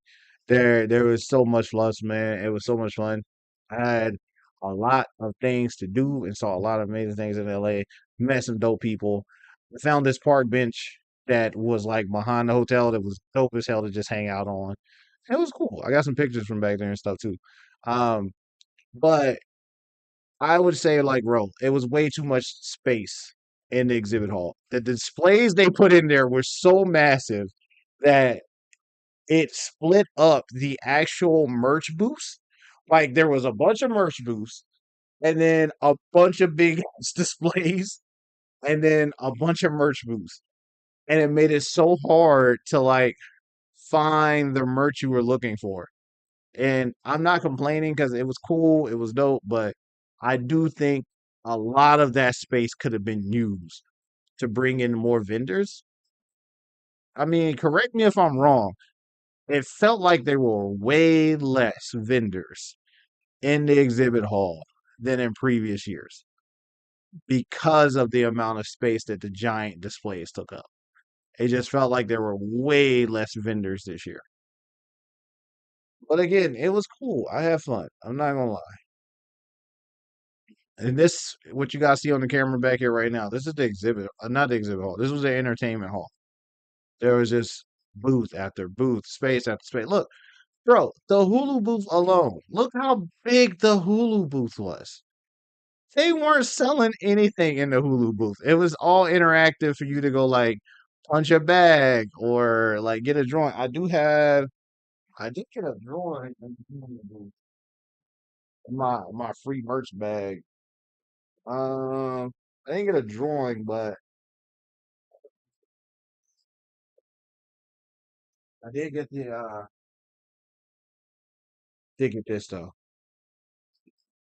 There was so much fun, man. It was so much fun. I had a lot of things to do and saw a lot of amazing things in LA. Met some dope people. Found this park bench that was like behind the hotel that was dope as hell to just hang out on. It was cool. I got some pictures from back there and stuff too. Um, but I would say like, bro, it was way too much space in the exhibit hall. The displays they put in there were so massive that it split up the actual merch booths. Like there was a bunch of merch booths and then a bunch of big displays and then a bunch of merch booths. And it made it so hard to like find the merch you were looking for. And I'm not complaining because it was cool, it was dope, but I do think a lot of that space could have been used to bring in more vendors. I mean, correct me if I'm wrong. It felt like there were way less vendors in the exhibit hall than in previous years because of the amount of space that the giant displays took up. It just felt like there were way less vendors this year. But again, it was cool. I had fun. I'm not gonna lie. And this, what you guys see on the camera back here right now, this is the exhibit, not the exhibit hall. This was the entertainment hall. There was just booth after booth, space after space. Look, bro, the Hulu booth alone. Look how big the Hulu booth was. They weren't selling anything in the Hulu booth. It was all interactive for you to go like punch a bag or like get a drawing. I did get a drawing in the Hulu booth, my free merch bag. I didn't get a drawing, but I did get this though.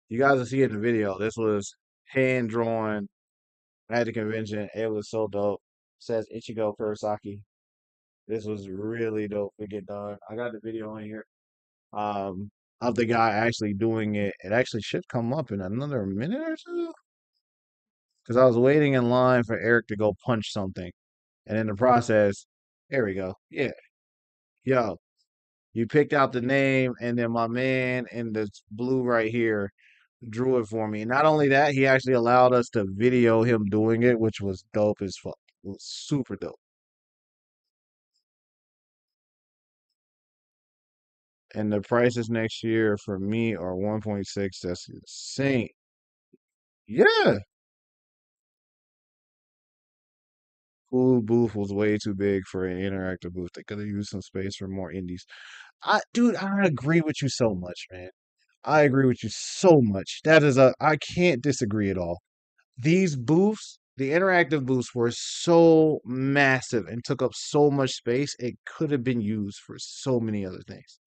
You guys will see it in the video. This was hand drawn at the convention. It was so dope. Says Ichigo Kurosaki. This was really dope to get done. I got the video in here. Um, of the guy actually doing it. It actually should come up in another minute or two. Because I was waiting in line for Eric to go punch something. And in the process, there we go. Yeah. Yo, you picked out the name, and then my man in the blue right here drew it for me. Not only that, he actually allowed us to video him doing it, which was dope as fuck. It was super dope. And the prices next year for me are 1.6. That's insane. Yeah. Cool booth was way too big for an interactive booth. They could have used some space for more indies. Dude, I agree with you so much, man. I agree with you so much. I can't disagree at all. These booths, the interactive booths were so massive and took up so much space. It could have been used for so many other things.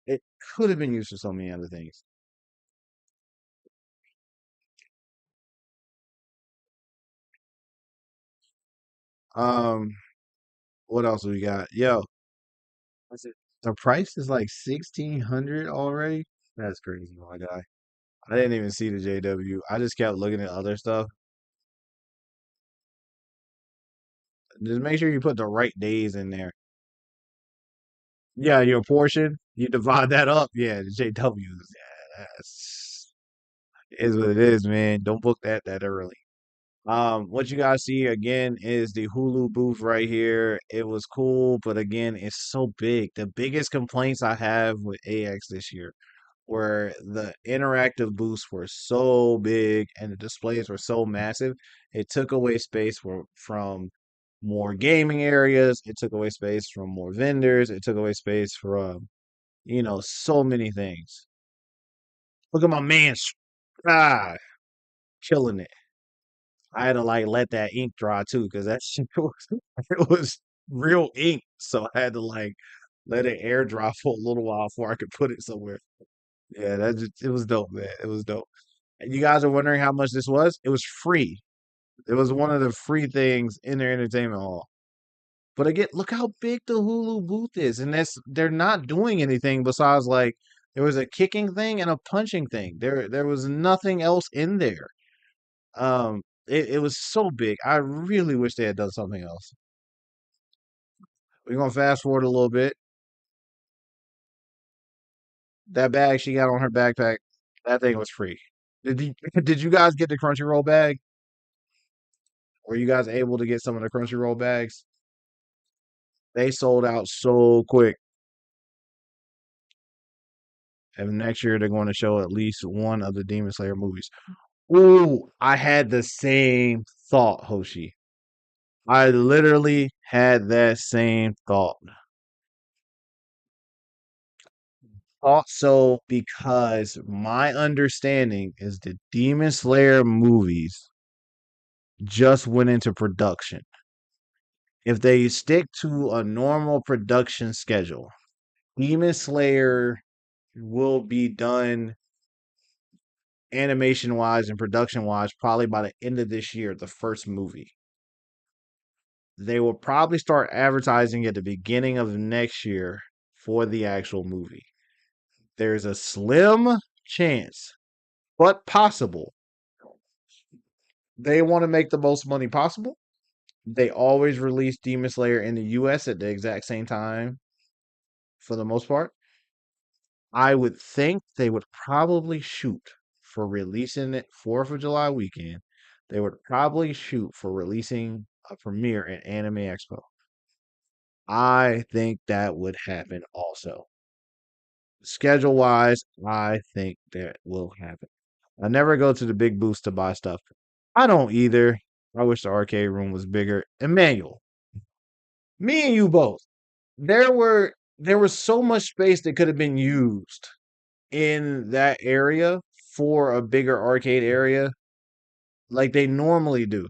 It could have been used for so many other things. Um, what else we got? Yo, what's it? The price is like 1,600 already. That's crazy, my guy. I didn't even see the JW. I just kept looking at other stuff. Just make sure you put the right days in there. Yeah, your portion, you divide that up. Yeah, the JWs. Yeah, that's is what it is, man. Don't book that early. What you guys see again is the Hulu booth right here. It was cool, but again, it's so big. The biggest complaints I have with AX this year were the interactive booths were so big and the displays were so massive. It took away space from more gaming areas. It took away space from more vendors. It took away space from, so many things. Look at my man, ah, killing it. I had to like let that ink dry too, because that shit was it was real ink. So I had to like let it air dry for a little while before I could put it somewhere. Yeah, it was dope, man. It was dope. And you guys are wondering how much this was? It was free. It was one of the free things in their entertainment hall. But again, look how big the Hulu booth is, and they're not doing anything besides like There was a kicking thing and a punching thing. There was nothing else in there. It was so big. I really wish they had done something else. We're gonna fast forward a little bit. That bag she got on her backpack, that thing was free. Did you guys get the Crunchyroll bag? Were you guys able to get some of the Crunchyroll bags? They sold out so quick. And next year they're going to show at least one of the Demon Slayer movies. Ooh, I had the same thought, Hoshi. I literally had that same thought. Thought so because my understanding is the Demon Slayer movies just went into production. If they stick to a normal production schedule, Demon Slayer will be done animation wise and production wise probably by the end of this year, the first movie. They will probably start advertising at the beginning of next year for the actual movie. There's a slim chance, but possible, they want to make the most money possible. They always release Demon Slayer in the US at the exact same time for the most part. I would think they would probably shoot for releasing it 4th of July weekend. They would probably shoot for releasing a premiere at Anime Expo. I think that would happen also. Schedule wise, I think that will happen. I never go to the big booths to buy stuff. I don't either. I wish the arcade room was bigger. Emmanuel, me and you both. There was so much space that could have been used in that area for a bigger arcade area like they normally do.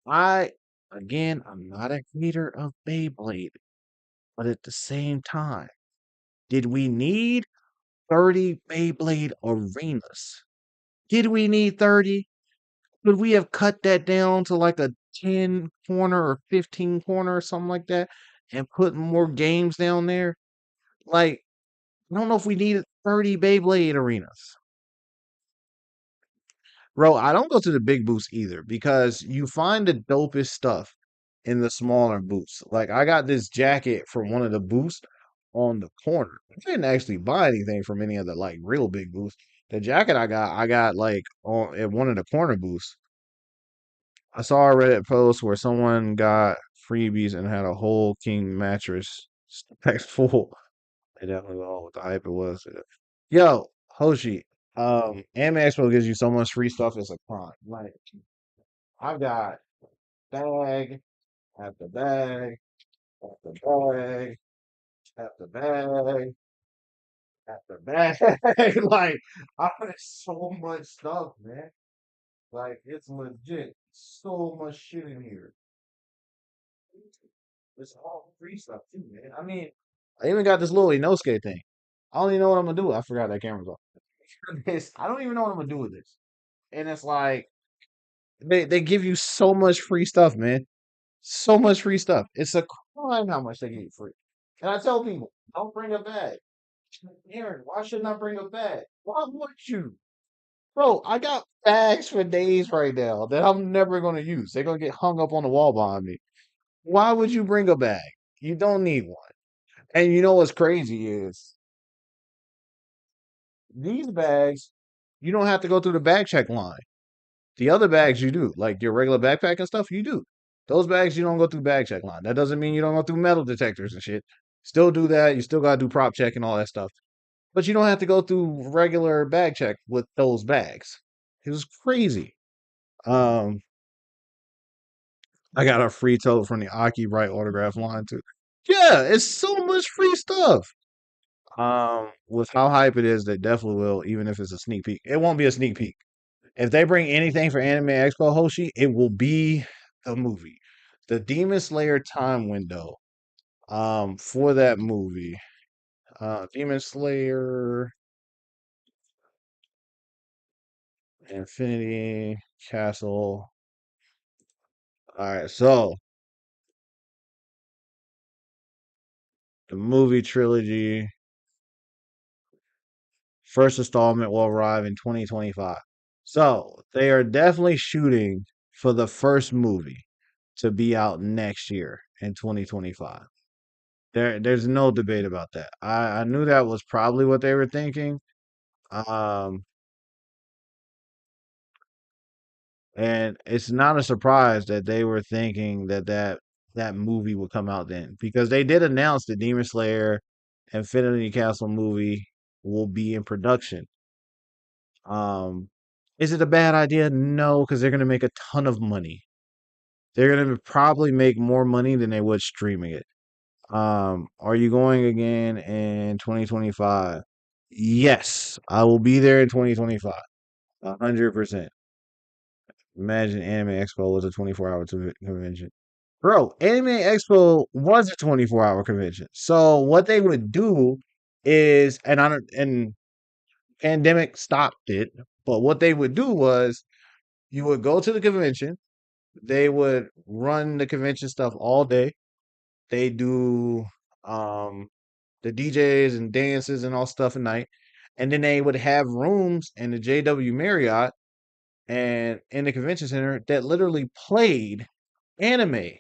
I again, I'm not a hater of Beyblade, but at the same time, did we need 30 Beyblade arenas? Did we need 30? Could we have cut that down to like a 10 corner or 15 corner or something like that and put more games down there? Like, I don't know if we needed 30 Beyblade arenas. Bro, I don't go to the big booths either because you find the dopest stuff in the smaller booths. Like, I got this jacket from one of the booths on the corner. I didn't actually buy anything from any of the like real big booths. The jacket I got like on at one of the corner booths. I saw a Reddit post where someone got freebies and had a whole king mattress stacked full. They definitely all what the hype it was. Yo, Hoshi, Anime Expo gives you so much free stuff. It's a crime. Like I've got bag after bag after bag after bag after bag. Like I put so much stuff, man. Like it's legit. So much shit in here. It's all free stuff too, man. I mean, I even got this little Inosuke thing. I don't even know what I'm gonna do. I forgot that camera's off. This, I don't even know what I'm gonna do with this. And it's like they give you so much free stuff, man. So much free stuff. It's a crime how much they give you free. And I tell people, don't bring a bag. Aaron, why shouldn't I bring a bag? Why would you? Bro, I got bags for days right now that I'm never gonna use. They're gonna get hung up on the wall behind me. Why would you bring a bag? You don't need one. And you know what's crazy is these bags, you don't have to go through the bag check line. The other bags you do, like your regular backpack and stuff, you do. Those bags you don't go through bag check line. That doesn't mean you don't go through metal detectors and shit. Still do that. You still gotta do prop check and all that stuff. But you don't have to go through regular bag check with those bags. It was crazy. Um, I got a free tote from the Aki Bright autograph line too. Yeah, it's so much free stuff. With how hype it is, they definitely will, even if it's a sneak peek. It won't be a sneak peek. If they bring anything for Anime Expo Hoshi, it will be the movie. The Demon Slayer time window. For that movie. Demon Slayer Infinity Castle. Alright, so the movie trilogy. First installment will arrive in 2025. So they are definitely shooting for the first movie to be out next year in 2025. There's no debate about that. I knew that was probably what they were thinking. Um, and it's not a surprise that they were thinking that movie would come out then because they did announce the Demon Slayer Infinity Castle movie will be in production. Um, is it a bad idea? No, because they're gonna make a ton of money. They're gonna probably make more money than they would streaming it. Are you going again in 2025? Yes, I will be there in 2025. 100%. Imagine Anime Expo was a 24-hour convention. Bro, Anime Expo was a 24-hour convention. So what they would do is, and I don't, and pandemic stopped it, but what they would do was you would go to the convention, they would run the convention stuff all day. They do um the DJs and dances and all stuff at night. And then they would have rooms in the JW Marriott and in the convention center that literally played anime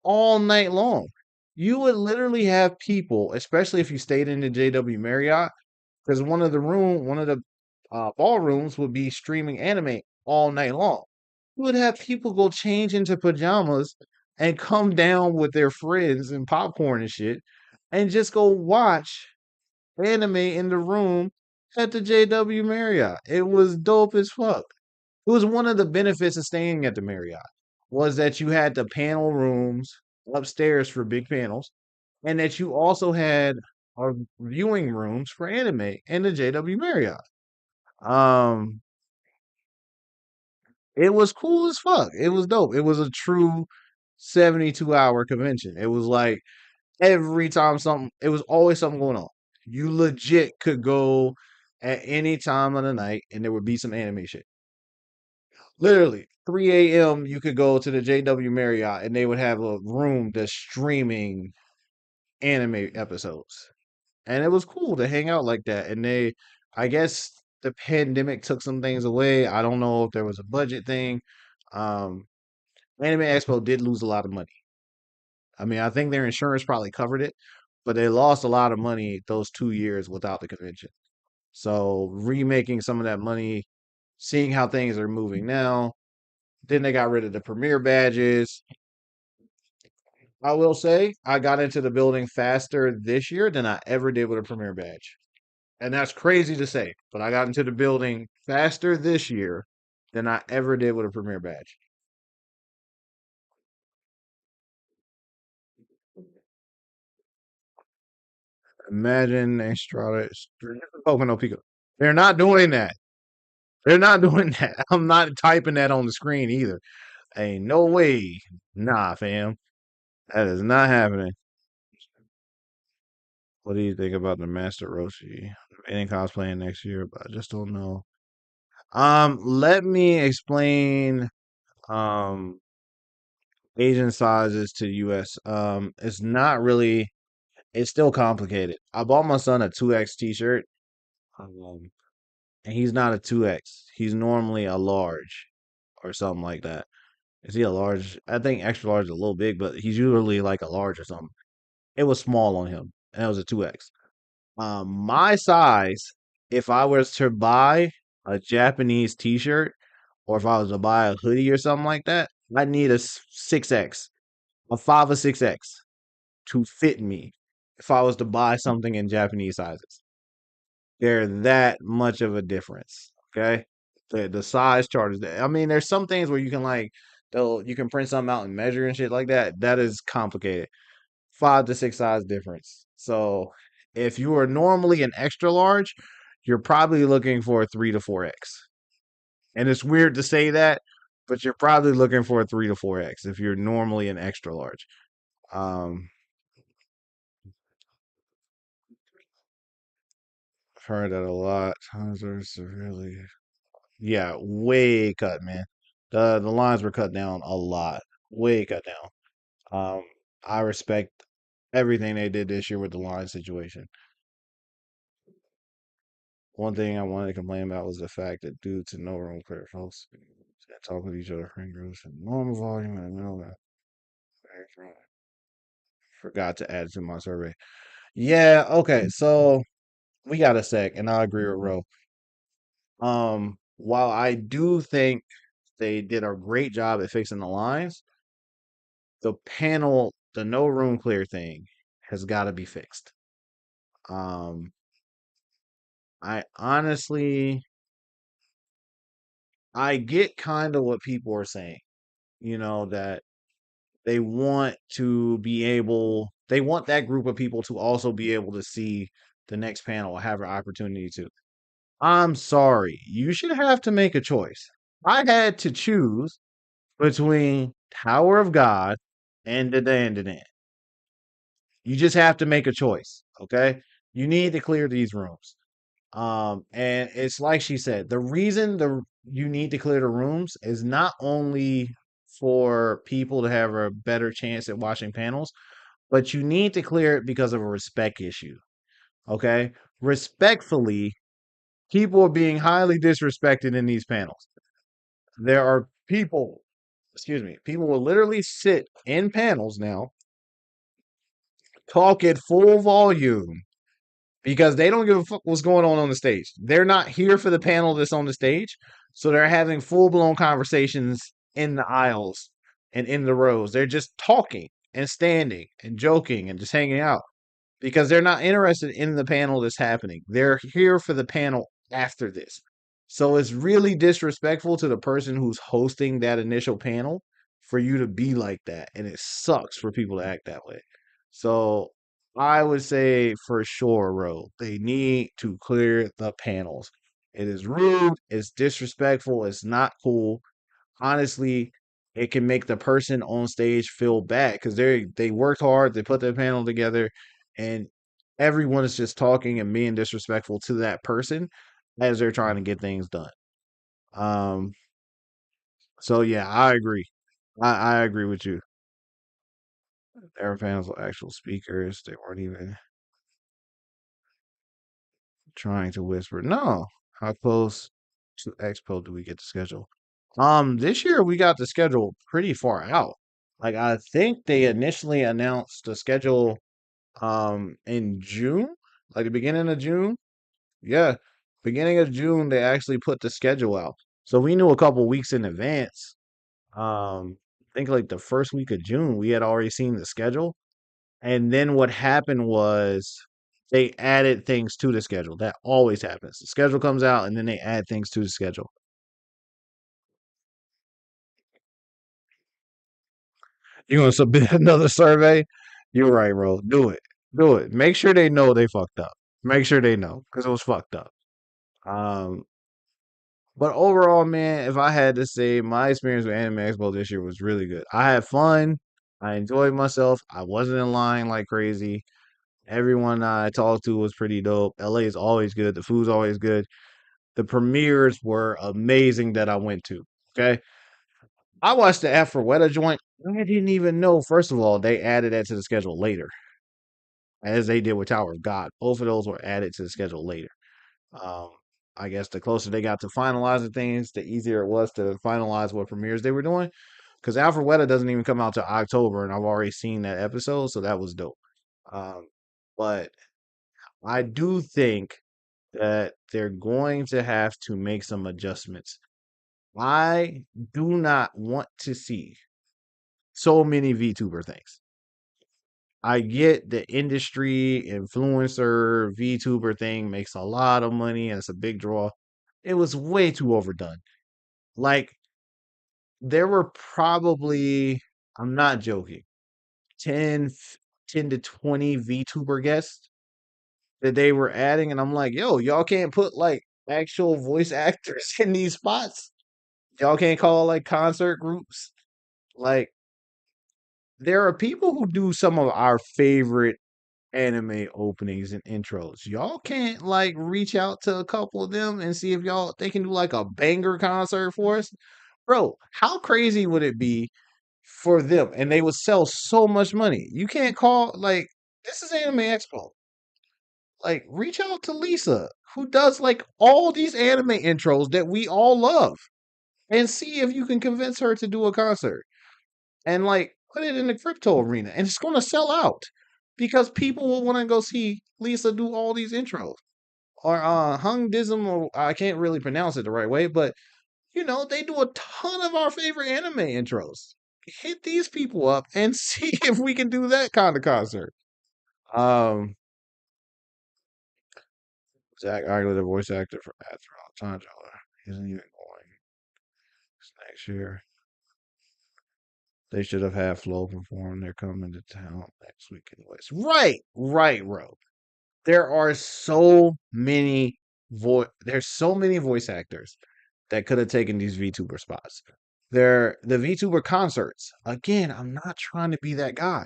all night long. You would literally have people, especially if you stayed in the JW Marriott, because one of the ballrooms would be streaming anime all night long. You would have people go change into pajamas and come down with their friends and popcorn and shit, and just go watch anime in the room at the JW Marriott. It was dope as fuck. It was one of the benefits of staying at the Marriott was that you had the panel rooms upstairs for big panels, and that you also had viewing rooms for anime in the JW Marriott. Um, it was cool as fuck. It was dope. It was a true 72-hour convention. It was like every time something, it was always something going on. You legit could go at any time of the night and there would be some anime shit. Literally, 3 a.m. you could go to the JW Marriott and they would have a room that's streaming anime episodes. And it was cool to hang out like that. And I guess the pandemic took some things away. I don't know if there was a budget thing. Um, Anime Expo did lose a lot of money. I mean, I think their insurance probably covered it, but they lost a lot of money those 2 years without the convention. So remaking some of that money, seeing how things are moving now. Then they got rid of the premier badges. I will say I got into the building faster this year than I ever did with a premier badge. And that's crazy to say, but I got into the building faster this year than I ever did with a premier badge. Imagine Estrada Pocono Pico. They're not doing that. They're not doing that. I'm not typing that on the screen either. Ain't no way. Nah, fam. That is not happening. What do you think about the Master Roshi? Any cosplaying next year, but I just don't know. Let me explain Asian sizes to US. It's not really it's still complicated. I bought my son a 2X t-shirt. Um, and he's not a 2X. He's normally a large or something like that. Is he a large? I think extra large is a little big, but he's usually like a large or something. It was small on him, and it was a 2X. My size, if I was to buy a Japanese t-shirt, or if I was to buy a hoodie or something like that, I need a 6X, a 5 or 6X to fit me if I was to buy something in Japanese sizes. They're that much of a difference. Okay. The size chart is there. I mean, there's some things where you can like you can print something out and measure and shit like that. That is complicated. 5 to 6 size difference. So if you are normally an extra large, you're probably looking for a 3 to 4X. And it's weird to say that, but you're probably looking for a 3 to 4X if you're normally an extra large. Um, I've heard that a lot. Times are severely, yeah, way cut, man. The lines were cut down a lot, way cut down. Um, I respect everything they did this year with the line situation. One thing I wanted to complain about was the fact that dudes in no room clear folks that talk with each other in groups and normal volume and no forgot to add to my survey. Yeah, okay, so we got a sec, and I agree with Ro. While I do think they did a great job at fixing the lines, the panel, the no room clear thing has got to be fixed. Um, I honestly, I get kind of what people are saying, that they want to be able, they want that group of people to also be able to see the next panel or have an opportunity to. I'm sorry, you should have to make a choice. I had to choose between Tower of God and the Dan. You just have to make a choice, okay? You need to clear these rooms. And it's like she said, the reason the you need to clear the rooms is not only for people to have a better chance at watching panels, but you need to clear it because of a respect issue. Okay? Respectfully, people are being highly disrespected in these panels. There are people, excuse me, people will literally sit in panels now, talk at full volume because they don't give a fuck what's going on the stage. They're not here for the panel that's on the stage, so they're having full blown conversations in the aisles and in the rows. They're just talking and standing and joking and just hanging out because they're not interested in the panel that's happening. They're here for the panel after this. So it's really disrespectful to the person who's hosting that initial panel for you to be like that. And it sucks for people to act that way. So I would say for sure, Ro, they need to clear the panels. It is rude, it's disrespectful, it's not cool. Honestly, it can make the person on stage feel bad because they worked hard, they put their panel together, and everyone is just talking and being disrespectful to that person as they're trying to get things done. Um, so yeah, I agree. I agree with you. Their fans were actual speakers. They weren't even trying to whisper. No. How close to Expo do we get the schedule? This year we got the schedule pretty far out. Like I think they initially announced the schedule in June, like the beginning of June. Yeah, beginning of June they actually put the schedule out. So we knew a couple weeks in advance. I think like the first week of June we had already seen the schedule. And then what happened was they added things to the schedule. That always happens. The schedule comes out and then they add things to the schedule. You gonna submit another survey? You're right, bro. Do it. Do it. Make sure they know they fucked up. Make sure they know because it was fucked up. Um, but overall, man, if I had to say, my experience with Anime Expo this year was really good. I had fun. I enjoyed myself. I wasn't in line like crazy. Everyone I talked to was pretty dope. LA is always good. The food's always good. The premieres were amazing that I went to. Okay. I watched the Afro joint. I didn't even know, first of all, they added that to the schedule later, as they did with Tower of God. Both of those were added to the schedule later. Um, I guess the closer they got to finalizing things, the easier it was to finalize what premieres they were doing. Because Alpharetta doesn't even come out to October, and I've already seen that episode, so that was dope. Um, but I do think that they're going to have to make some adjustments. I do not want to see so many VTuber things. I get the industry influencer VTuber thing makes a lot of money and it's a big draw. It was way too overdone. Like, there were probably, I'm not joking, 10, 10 to 20 VTuber guests that they were adding. And I'm like, yo, y'all can't put like actual voice actors in these spots. Y'all can't call like concert groups. Like, there are people who do some of our favorite anime openings and intros. Y'all can't like reach out to a couple of them and see if y'all they can do like a banger concert for us. Bro, how crazy would it be for them? And they would sell so much money. You can't call like this is Anime Expo. Like reach out to Lisa. who does like all these anime intros that we all love, and see if you can convince her to do a concert and like put it in the crypto arena, and it's going to sell out because people will want to go see Lisa do all these intros or Hung Dism, or I can't really pronounce it the right way, but they do a ton of our favorite anime intros. Hit these people up and see if we can do that kind of concert. Um, Zach Agler, the voice actor for Tanjala, isn't even going next year. They should have had Flo perform. They're coming to town next week anyways. Right, Rob. There are so many there's so many voice actors that could have taken these VTuber spots. The VTuber concerts. Again, I'm not trying to be that guy,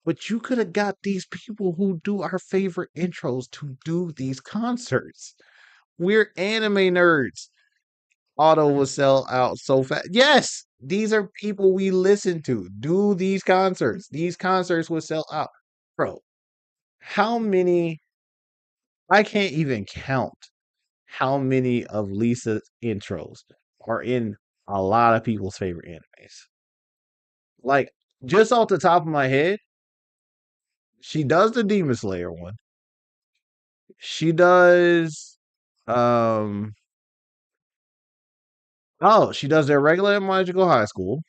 but you could have got these people who do our favorite intros to do these concerts. We're anime nerds. Auto will sell out so fast. Yes, these are people we listen to. Do these concerts. These concerts will sell out. Bro, how many? I can't even count how many of Lisa's intros are in a lot of people's favorite animes. Like, just off the top of my head, she does the Demon Slayer one. She does um she does their regular Magical High School.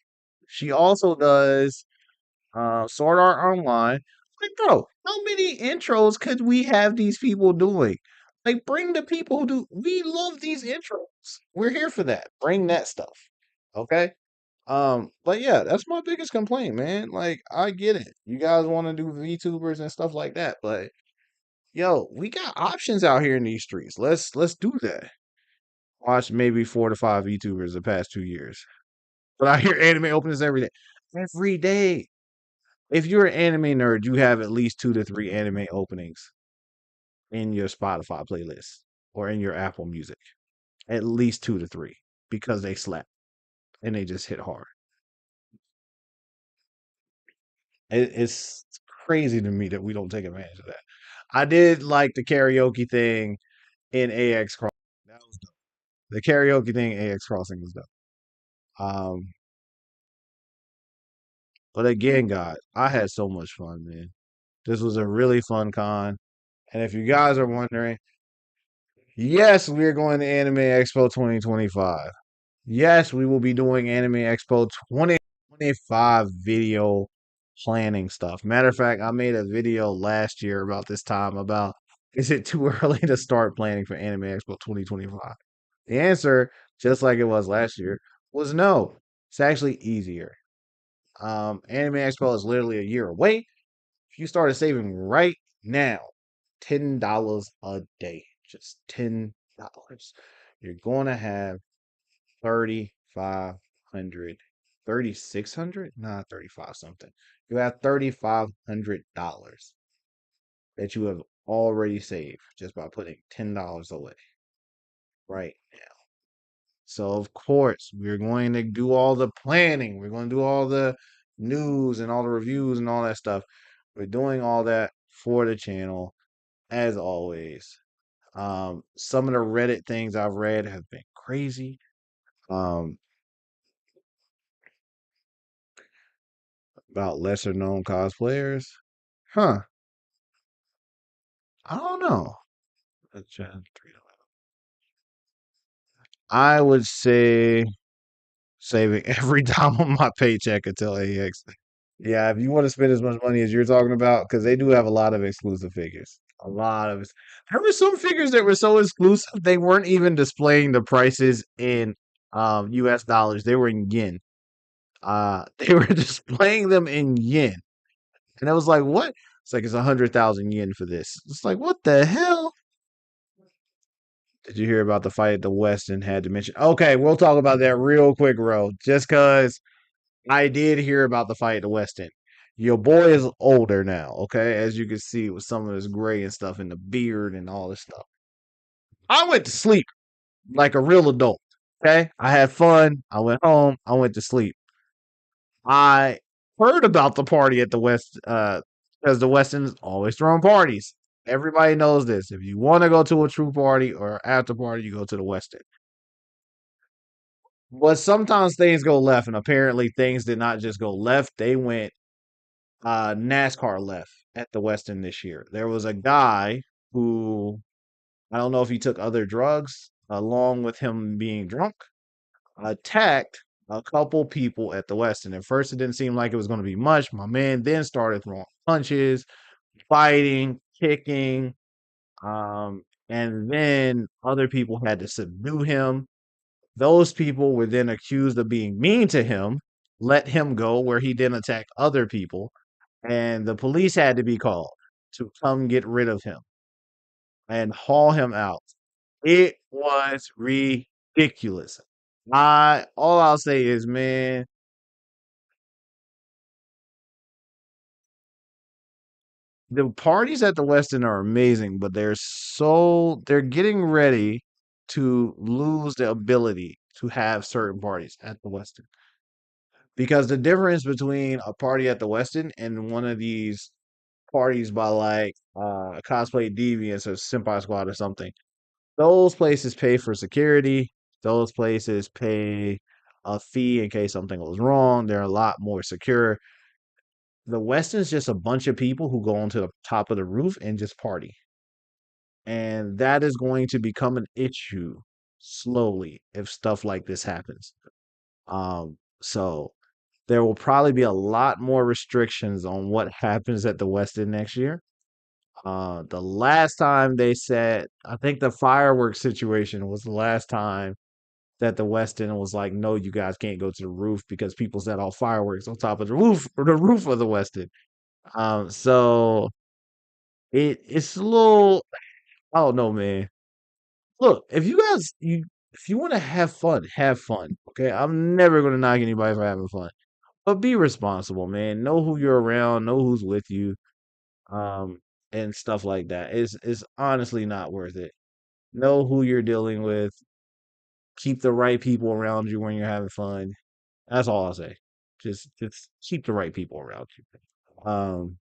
She also does Sword Art Online. Like, bro, how many intros could we have these people doing? Like, bring the people who do. We love these intros. We're here for that. Bring that stuff. Okay. But yeah, that's my biggest complaint, man. Like, I get it. You guys want to do VTubers and stuff like that, but yo, we got options out here in these streets. Let's do that. Watch maybe 4 to 5 VTubers the past 2 years. But I hear anime openings every day. Every day. If you're an anime nerd, you have at least 2 to 3 anime openings in your Spotify playlist or in your Apple Music. At least 2 to 3 because they slap and they just hit hard. It's crazy to me that we don't take advantage of that. I did like the karaoke thing in AX Crossing. That was dope. The karaoke thing in AX Crossing was dope. Um, but again, guys, I had so much fun, man. This was a really fun con. And if you guys are wondering, yes, we're going to Anime Expo 2025. Yes, we will be doing Anime Expo 2025 video planning stuff. Matter of fact, I made a video last year about this time about is it too early to start planning for Anime Expo 2025? The answer, just like it was last year, was no. It's actually easier. Anime Expo is literally a year away. If you started saving right now, $10 a day, just $10, you're going to have 3,500, 3,600, not 35 something. You have $3,500 that you have already saved just by putting $10 away right now. So of course we're going to do all the planning. We're going to do all the news and all the reviews and all that stuff. We're doing all that for the channel as always. Some of the Reddit things I've read have been crazy. Um, about lesser known cosplayers. Huh. I don't know. I would say saving every dime on my paycheck until AX. Yeah, if you want to spend as much money as you're talking about, because they do have a lot of exclusive figures. A lot of there were some figures that were so exclusive they weren't even displaying the prices in US dollars. They were in yen. They were displaying them in yen. And I was like, what? It's like it's 100,000 yen for this. It's like, what the hell? Did you hear about the fight at the West and had to mention? Okay, we'll talk about that real quick, Ro. Just because I did hear about the fight at the West End. Your boy is older now, okay? As you can see with some of his gray and stuff and the beard and all this stuff. I went to sleep like a real adult, okay? I had fun. I went home. I went to sleep. I heard about the party at the West, because the West End is always throwing parties. Everybody knows this. If you want to go to a true party or after party, you go to the Westin. But sometimes things go left, and apparently things did not just go left. They went NASCAR left at the Westin this year. There was a guy who I don't know if he took other drugs along with him being drunk, attacked a couple people at the Westin. At first, it didn't seem like it was going to be much. My man then started throwing punches, fighting, kicking, and then other people had to subdue him. Those people were then accused of being mean to him, let him go, where he then attacked other people, and the police had to be called to come get rid of him and haul him out. It was ridiculous. I all I'll say is, man, the parties at the Westin are amazing, but they're getting ready to lose the ability to have certain parties at the Westin. Because the difference between a party at the Westin and one of these parties by like cosplay deviants or Senpai Squad or something, those places pay for security. Those places pay a fee in case something goes wrong. They're a lot more secure. The Westin's just a bunch of people who go onto the top of the roof and just party. And that is going to become an issue slowly if stuff like this happens. So there will probably be a lot more restrictions on what happens at the Westin next year. The last time they said, I think the fireworks situation was the last time that the Westin was like, no, you guys can't go to the roof because people set off fireworks on top of the roof or the roof of the Westin. So it's a little, I don't know, man. Look, if you want to have fun, have fun. Okay, I'm never gonna knock anybody for having fun, but be responsible, man. Know who you're around, know who's with you, um, and stuff like that. It's honestly not worth it. Know who you're dealing with. Keep the right people around you when you're having fun. That's all I'll say. Just keep the right people around you. Um,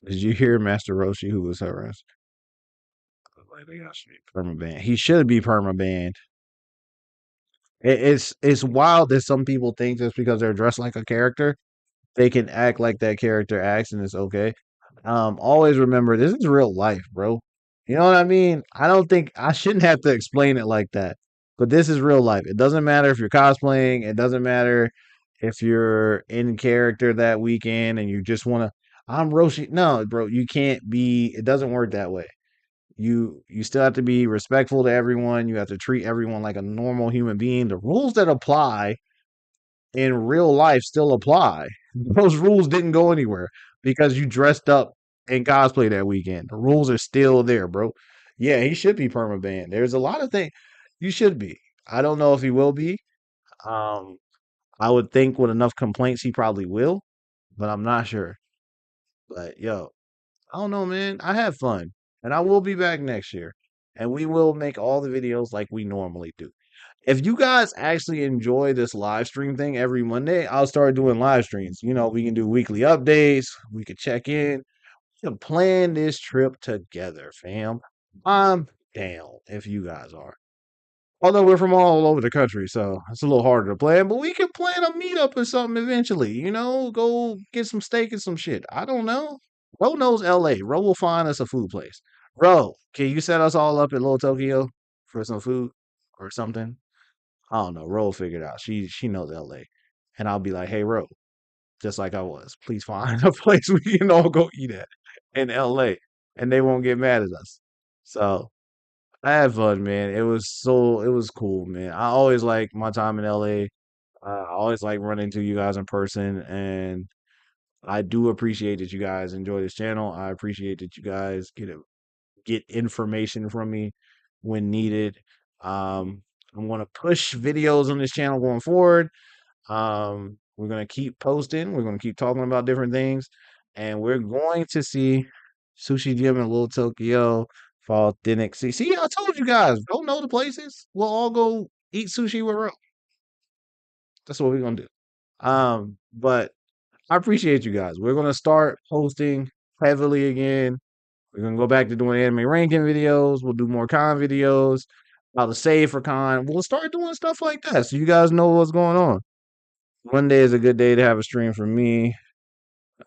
did you hear Master Roshi who was harassed? Like they got straight permaban. He should be permaban. It's wild that some people think just because they're dressed like a character, they can act like that character acts and it's okay. Always remember this is real life, bro. You know what I mean? I don't think I shouldn't have to explain it like that. But this is real life. It doesn't matter if you're cosplaying, it doesn't matter if you're in character that weekend and you just want to I'm Roshi. No, bro, you can't be it doesn't work that way. You still have to be respectful to everyone. You have to treat everyone like a normal human being. The rules that apply in real life still apply. Those rules didn't go anywhere because you dressed up in cosplay that weekend. The rules are still there, bro. Yeah, he should be permabanned. There's a lot of things you should be. I don't know if he will be. Um, I would think with enough complaints he probably will, but I'm not sure. But yo, I don't know, man. I have fun, and I will be back next year, and we will make all the videos like we normally do. If you guys actually enjoy this live stream thing every Monday, I'll start doing live streams. You know, we can do weekly updates. We could check in. We can plan this trip together, fam. I'm down if you guys are. Although we're from all over the country, so it's a little harder to plan, but we can plan a meetup or something eventually. You know, go get some steak and some shit. I don't know. Ro knows LA. Ro will find us a food place. Ro, can you set us all up in Little Tokyo for some food or something? I don't know. Ro will figure it out. She knows LA. And I'll be like, hey Ro, just like I was, please find a place we can all go eat at in LA. And they won't get mad at us. So I had fun, man. It was cool, man. I always like my time in LA. I always like running to you guys in person, and I do appreciate that you guys enjoy this channel. I appreciate that you guys get information from me when needed. I'm gonna push videos on this channel going forward. We're gonna keep posting. We're gonna keep talking about different things, and we're going to see Sushi Gym in Little Tokyo for authentic. See, I told you guys, don't know the places. We'll all go eat sushi with Ro. That's what we're gonna do. But I appreciate you guys. We're gonna start posting heavily again. We're gonna go back to doing anime ranking videos. We'll do more con videos, how to save for con. We'll start doing stuff like that so you guys know what's going on. Monday is a good day to have a stream for me.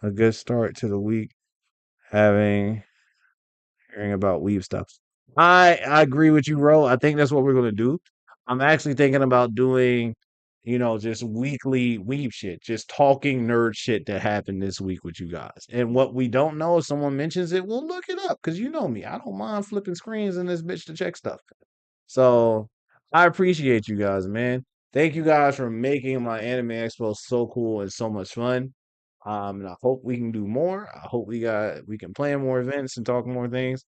A good start to the week. Having hearing about weeb stuff. I agree with you, bro. I think that's what we're gonna do. I'm actually thinking about doing, just weekly weeb shit, just talking nerd shit that happened this week with you guys. And what we don't know, if someone mentions it, we'll look it up because you know me. I don't mind flipping screens in this bitch to check stuff. So I appreciate you guys, man. Thank you guys for making my anime expo so cool and so much fun. And I hope we can do more. I hope we can plan more events and talk more things.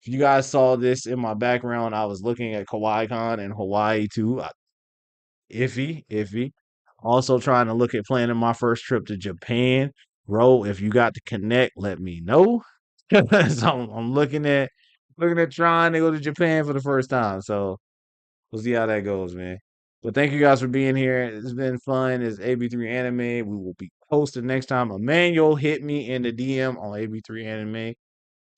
If you guys saw this in my background, I was looking at KawaiiCon in Hawaii too. Iffy, iffy. Also trying to look at planning my first trip to Japan. Bro, if you got to connect, let me know. So I'm looking at trying to go to Japan for the first time. So we'll see how that goes, man. But thank you guys for being here. It's been fun. It's AB3 Anime. We will be posted next time. Emmanuel hit me in the DM on AB3 Anime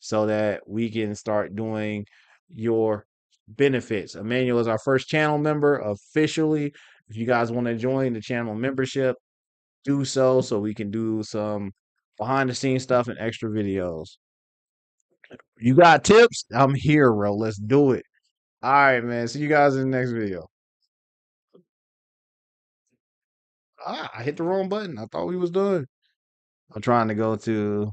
so that we can start doing your benefits. Emmanuel is our first channel member officially. If you guys want to join the channel membership, do so we can do some behind the scenes stuff and extra videos. You got tips? I'm here, bro. Let's do it. All right, man. See you guys in the next video. I hit the wrong button. I thought we was done. I'm trying to go to